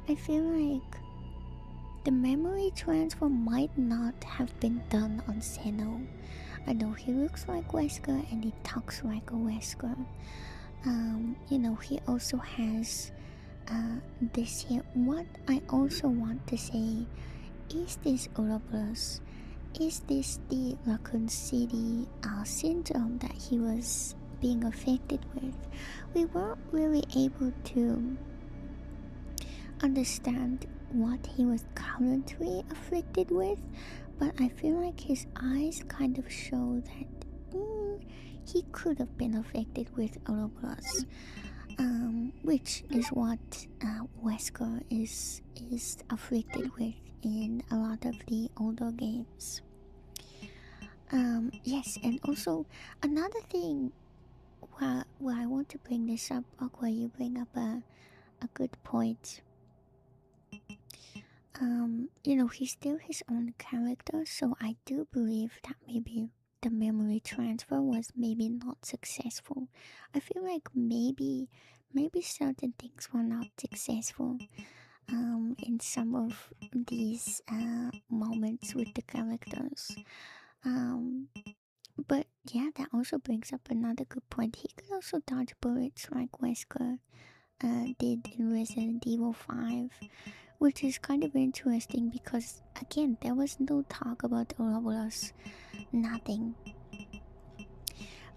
I feel like the memory transfer might not have been done on Zeno. I know he looks like Wesker and he talks like a Wesker. You know, he also has this here. What I also want to say is this Ouroboros. Is this the Raccoon City syndrome that he was being affected with? We weren't really able to understand what he was currently afflicted with, but I feel like his eyes kind of show that he could have been affected with Ouroboros, which is what Wesker is afflicted with in a lot of the older games. Yes, and also another thing, while I want to bring this up, Aqua, you bring up a good point. You know, he's still his own character, so I do believe that maybe the memory transfer was maybe not successful. I feel like maybe certain things were not successful in some of these moments with the characters. But yeah, that also brings up another good point. He could also dodge bullets like Wesker did in Resident Evil 5, which is kind of interesting because, again, there was no talk about Ouroboros. Nothing.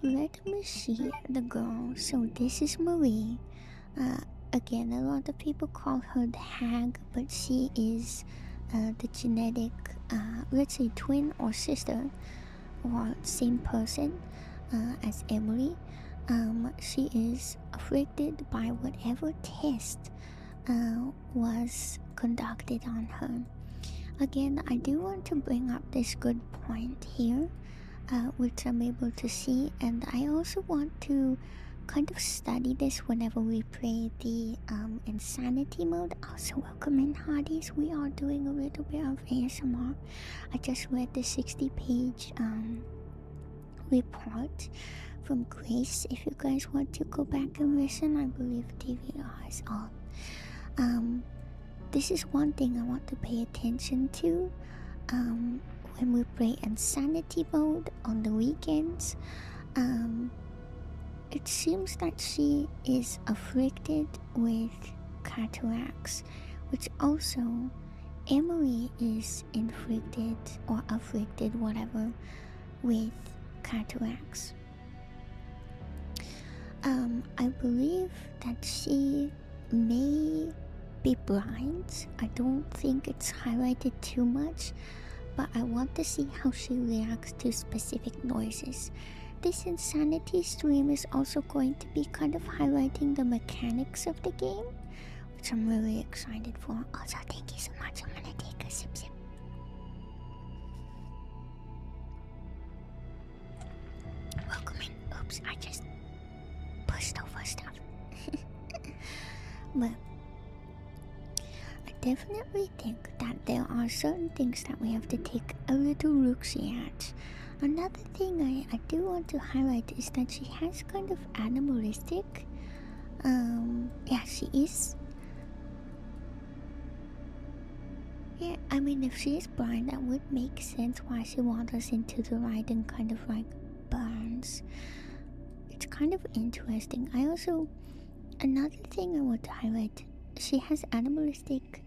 Let me see the girl. So this is Marie. Again, a lot of people call her the Hag, but she is the genetic, let's say, twin or sister, or same person as Emily. She is afflicted by whatever test was conducted on her. Again, I do want to bring up this good point here, which I'm able to see, and I also want to kind of study this whenever we play the insanity mode. Also, welcome in, Hardys. We are doing a little bit of ASMR. I just read the 60-page report from Grace. If you guys want to go back and listen, I believe DVR is on. This is one thing I want to pay attention to when we play insanity mode on the weekends. It seems that she is afflicted with cataracts, which also Emily is inflicted or afflicted, whatever, with cataracts. I believe that she may be blind. I don't think it's highlighted too much, but I want to see how she reacts to specific noises. This insanity stream is also going to be kind of highlighting the mechanics of the game, which I'm really excited for. Also, thank you so much. I'm gonna take a sip. Welcome in. Oops, I just pushed over stuff. But I definitely think that there are certain things that we have to take a little look-see at. Another thing I do want to highlight is that she has kind of animalistic. Yeah, she is. Yeah, I mean, if she is blind, that would make sense why she wanders into the light and kind of like burns. it's kind of interesting. I also, another thing I want to highlight, she has animalistic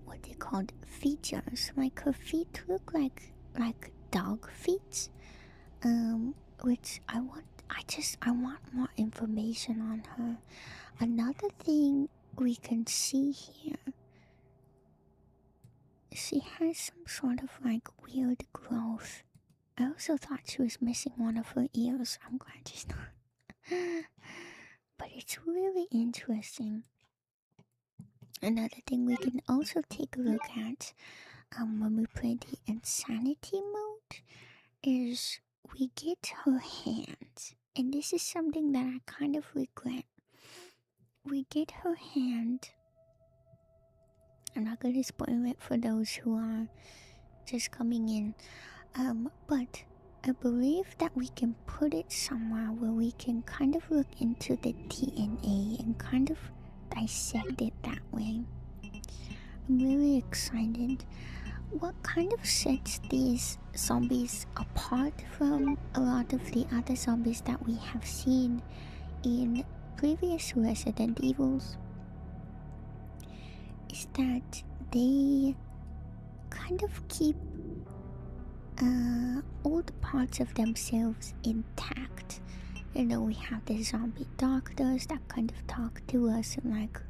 what they called features. Like her feet look like dog feet. Which I want more information on her. Another thing we can see here, she has some sort of like weird growth. I also thought she was missing one of her ears. I'm glad she's not. But it's really interesting. Another thing we can also take a look at when we play the insanity mode is we get her hand. And this is something that I kind of regret. We get her hand. I'm not going to spoil it for those who are just coming in. But I believe that we can put it somewhere where we can kind of look into the DNA and kind of dissect it that way. I'm really excited. What kind of sets these zombies apart from a lot of the other zombies that we have seen in previous Resident Evils is that they kind of keep all the parts of themselves intact. You know, we have the zombie doctors that kind of talk to us and like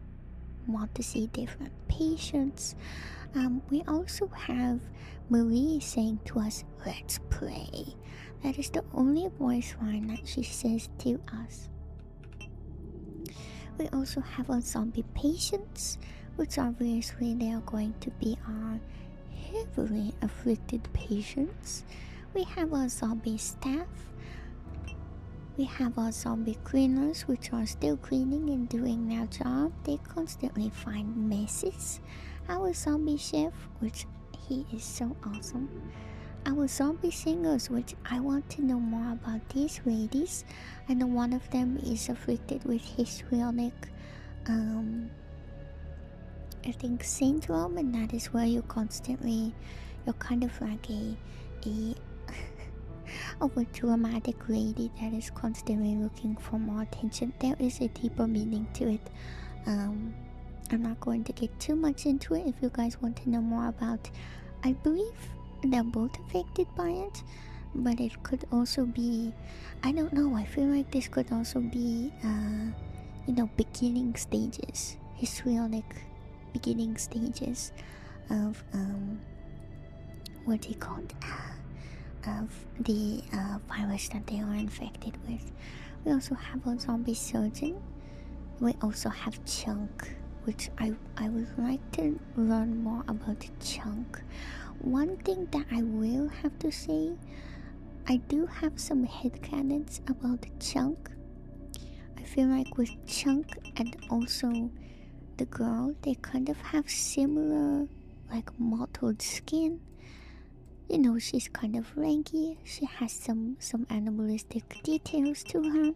want to see different patients. We also have Marie saying to us, "Let's play." That is the only voice line that she says to us. We also have our zombie patients, which obviously they are going to be our heavily afflicted patients. We have our zombie staff. We have our zombie cleaners, which are still cleaning and doing their job. They constantly find messes. Our zombie chef, which he is so awesome. Our zombie singers, which I want to know more about these ladies. I know one of them is afflicted with histrionic, I think syndrome, and that is where you're kind of like a dramatic lady that is constantly looking for more attention. There is a deeper meaning to it. I'm not going to get too much into it. If you guys want to know more about, I believe they're both affected by it, but it could also be, I don't know, I feel like this could also be beginning stages, histrionic beginning stages of what they called of the virus that they are infected with. We also have a zombie surgeon. We also have Chunk, which I would like to learn more about Chunk. One thing that I will have to say, I do have some headcanons about Chunk. I feel like with Chunk and also the girl, they kind of have similar, like, mottled skin. You know, she's kind of lanky. She has some animalistic details to her.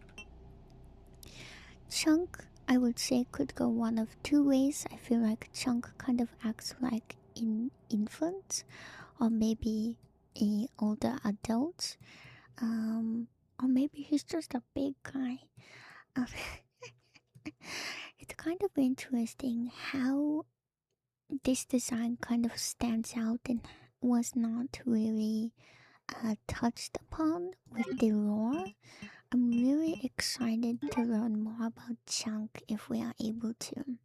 Chunk, I would say, could go one of two ways. I feel like Chunk kind of acts like an infant, or maybe a older adult, or maybe he's just a big guy. It's kind of interesting how this design kind of stands out and was not really touched upon with the lore. I'm really excited to learn more about Chunk if we are able to.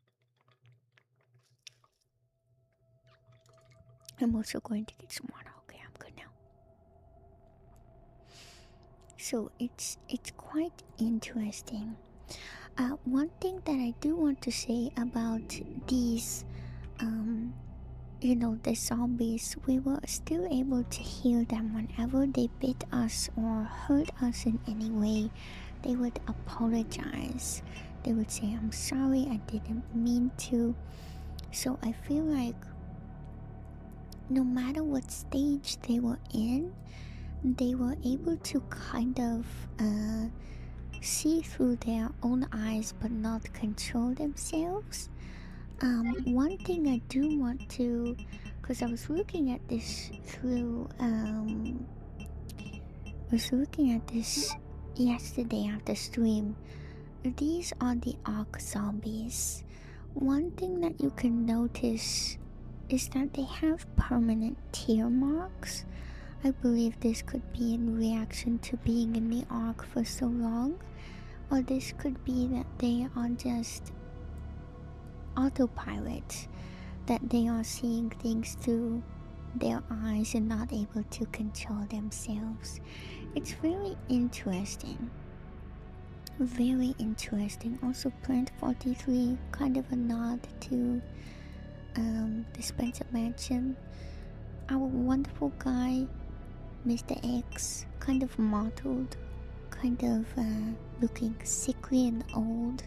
I'm also going to get some water. Okay, I'm good now. So it's quite interesting. One thing that I do want to say about these, the zombies, we were still able to heal them whenever they bit us or hurt us in any way. They would apologize. They would say, "I'm sorry, I didn't mean to." So I feel like no matter what stage they were in, they were able to kind of see through their own eyes but not control themselves. One thing I do want to, because I was looking at this through was looking at this yesterday after stream. These are the Ark zombies. One thing that you can notice is that they have permanent tear marks. I believe this could be in reaction to being in the Ark for so long, or this could be that they are just autopilot, that they are seeing things through their eyes and not able to control themselves. It's very interesting. Very interesting. Also, Plant 43, kind of a nod to the Spencer Mansion. Our wonderful guy, Mr. X, kind of mottled, kind of looking sickly and old,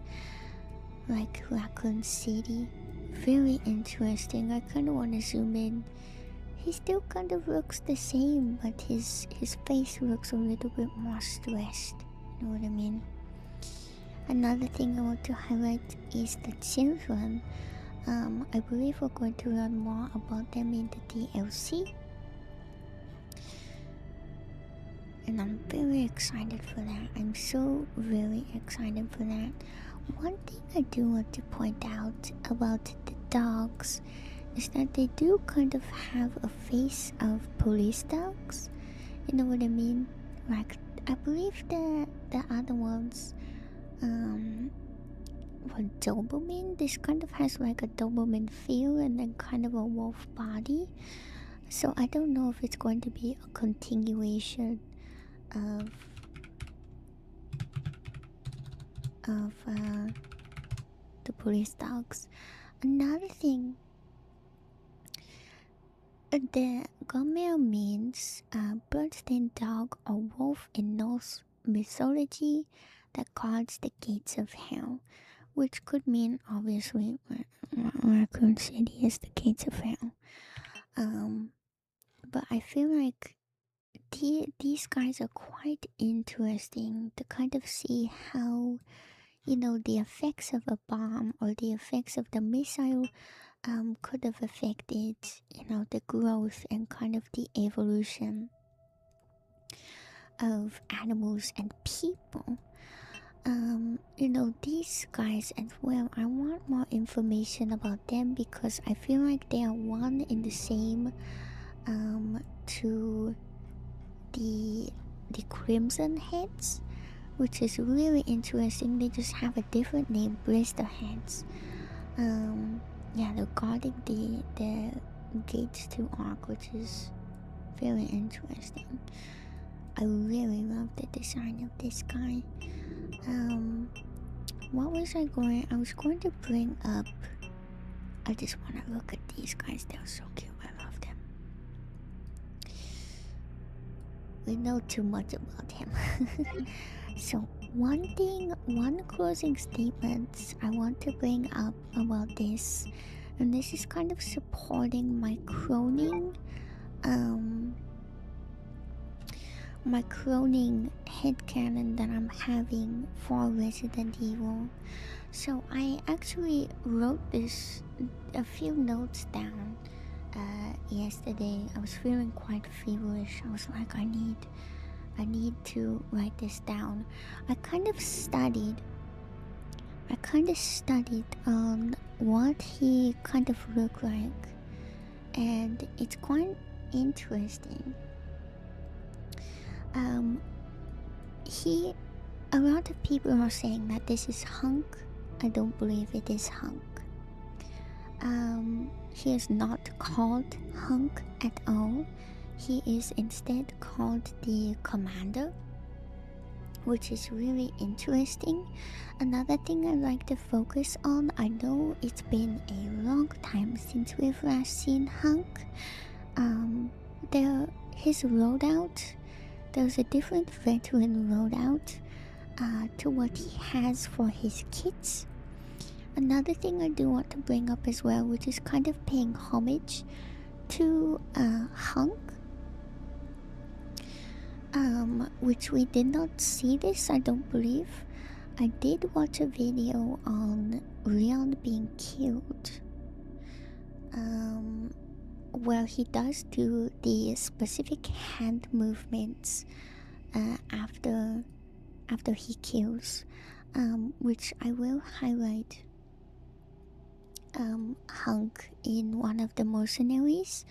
like Raccoon City. Very interesting. I kind of want to zoom in. He still kind of looks the same, but his face looks a little bit more stressed. You know what I mean? Another thing I want to highlight is the children. I believe we're going to learn more about them in the DLC. And I'm very excited for that. I'm so very excited for that. One thing I do want to point out about the dogs is that they do kind of have a face of police dogs. You know what I mean? Like, I believe the other ones, what, Doberman? This kind of has like a Doberman feel and then kind of a wolf body. So I don't know if it's going to be a continuation of the police dogs. Another thing, the Gomel means bloodstained dog or wolf in Norse mythology that guards the gates of hell, which could mean obviously Raccoon City is the gates of hell. But I feel like these guys are quite interesting to kind of see how, you know, the effects of a bomb or the effects of the missile could have affected, you know, the growth and kind of the evolution of animals and people. You know, these guys as well, I want more information about them because I feel like they are one in the same to the Crimson Heads, which is really interesting. They just have a different name, Blister Heads. Yeah, they're guarding the gates to Ark, which is very interesting. I really love the design of this guy. What was I going? I was going to bring up. I just want to look at these guys. They're so cute. I love them. We know too much about him. So one closing statement I want to bring up about this, and this is kind of supporting my cloning headcanon that I'm having for Resident Evil. So I actually wrote a few notes down yesterday. I was feeling quite feverish. I was like, I need to write this down. I kind of studied on what he kind of looked like, and it's quite interesting. A lot of people are saying that this is Hunk. I don't believe it is Hunk. He is not called Hunk at all. He is instead called the Commander, which is really interesting. Another thing I'd like to focus on, I know it's been a long time since we've last seen Hunk. His loadout, there's a different veteran loadout to what he has for his kits. Another thing I do want to bring up as well, which is kind of paying homage to Hunk, which we did not see this, I don't believe. I did watch a video on Leon being killed, where he does do the specific hand movements after he kills, which I will highlight Hunk in one of the mercenaries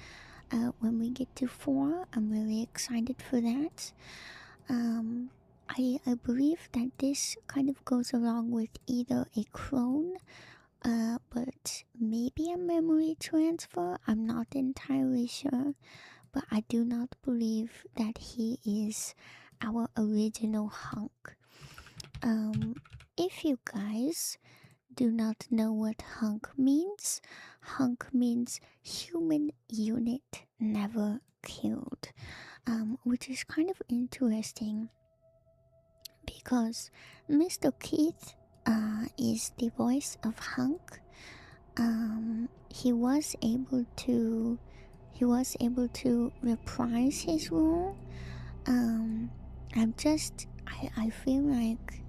when we get to 4. I'm really excited for that. I believe that this kind of goes along with either a clone, but maybe a memory transfer. I'm not entirely sure, but I do not believe that he is our original Hunk. If you guys do not know what hunk means human unit never killed, which is kind of interesting because Mr. Keith is the voice of Hunk. He was able to reprise his role. I feel like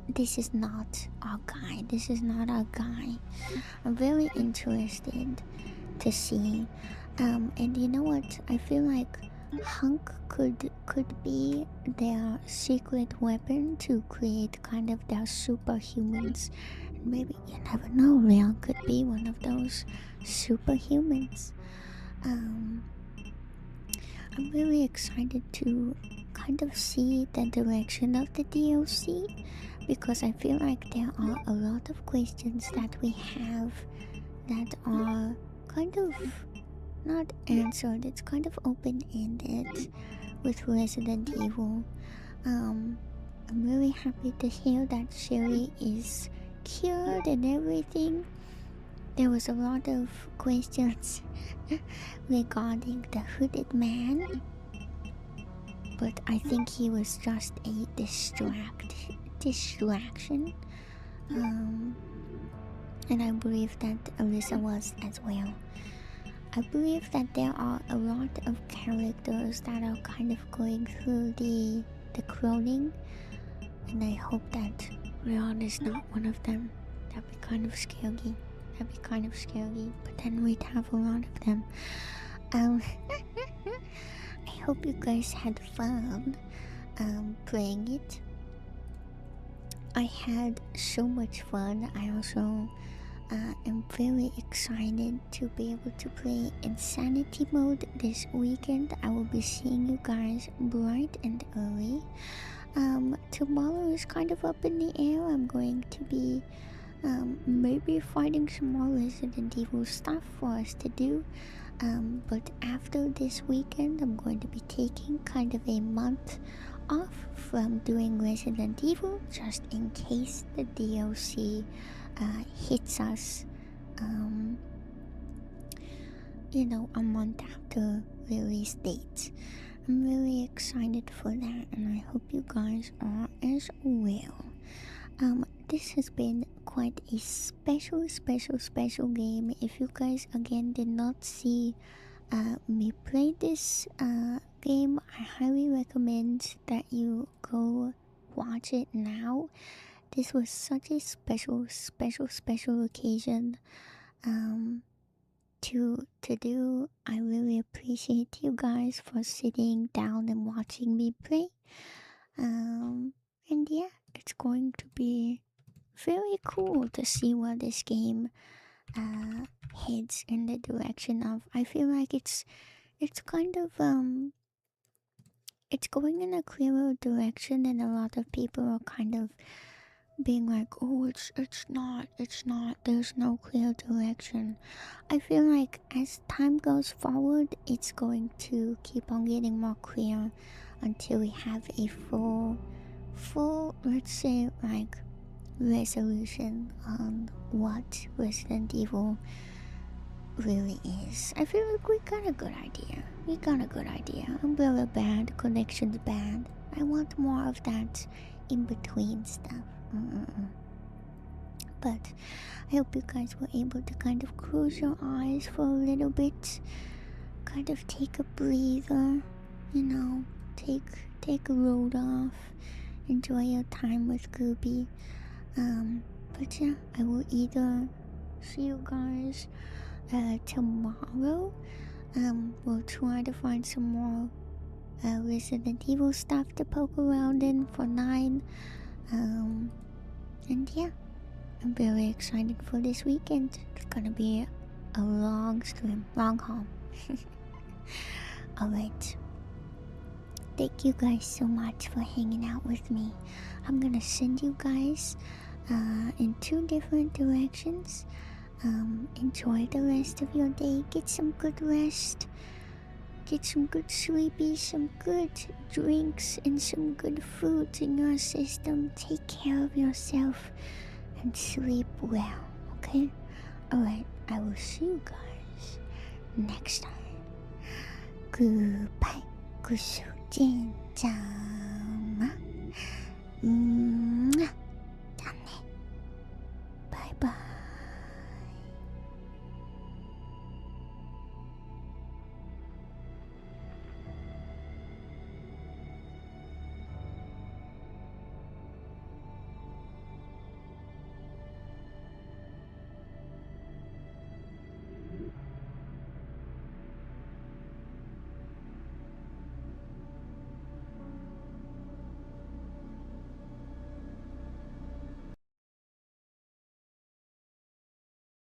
this is not our guy. I'm very interested to see. And you know what? I feel like Hunk could be their secret weapon to create kind of their superhumans. Maybe, you never know, Leon could be one of those superhumans. I'm really excited to kind of see the direction of the DLC, because I feel like there are a lot of questions that we have that are kind of not answered. It's kind of open-ended with Resident Evil. I'm really happy to hear that Sherry is cured and everything. There was a lot of questions regarding the hooded man, but I think he was just a distraction. And I believe that Alyssa was as well. I believe that there are a lot of characters that are kind of going through the cloning, and I hope that Leon is not one of them. That'd be kind of scary. But then we'd have a lot of them. I hope you guys had fun playing it. I had so much fun. I also am very excited to be able to play Insanity mode this weekend. I will be seeing you guys bright and early. Tomorrow is kind of up in the air. I'm going to be maybe finding some more Resident Evil stuff for us to do. But after this weekend, I'm going to be taking kind of a month off from doing Resident Evil, just in case the DLC hits us, a month after release date. I'm really excited for that, and I hope you guys are as well. This has been quite a special game. If you guys again did not see me play this game, I highly recommend that you go watch it now. This was such a special occasion to do. I really appreciate you guys for sitting down and watching me play. And yeah, it's going to be very cool to see where this game heads in the direction of. I feel like it's kind of it's going in a clearer direction, and a lot of people are kind of being like, oh, it's not, there's no clear direction. I feel like as time goes forward, it's going to keep on getting more clear until we have a full, let's say, like, resolution on what Resident Evil really is. I feel like we got a good idea. Umbrella bad, connections bad. I want more of that in between stuff. But I hope you guys were able to kind of close your eyes for a little bit, kind of take a breather, take a load off, enjoy your time with Gooby. But yeah, I will either see you guys tomorrow. We'll try to find some more Resident Evil stuff to poke around in for 9. And yeah, I'm very excited for this weekend. It's gonna be a long stream, long haul. Alright. Thank you guys so much for hanging out with me. I'm gonna send you guys in 2 different directions. Enjoy the rest of your day. Get some good rest. Get some good sleepy, some good drinks, and some good foods in your system. Take care of yourself and sleep well, okay? Alright, I will see you guys next time. Goodbye. ghoulshujin-chama.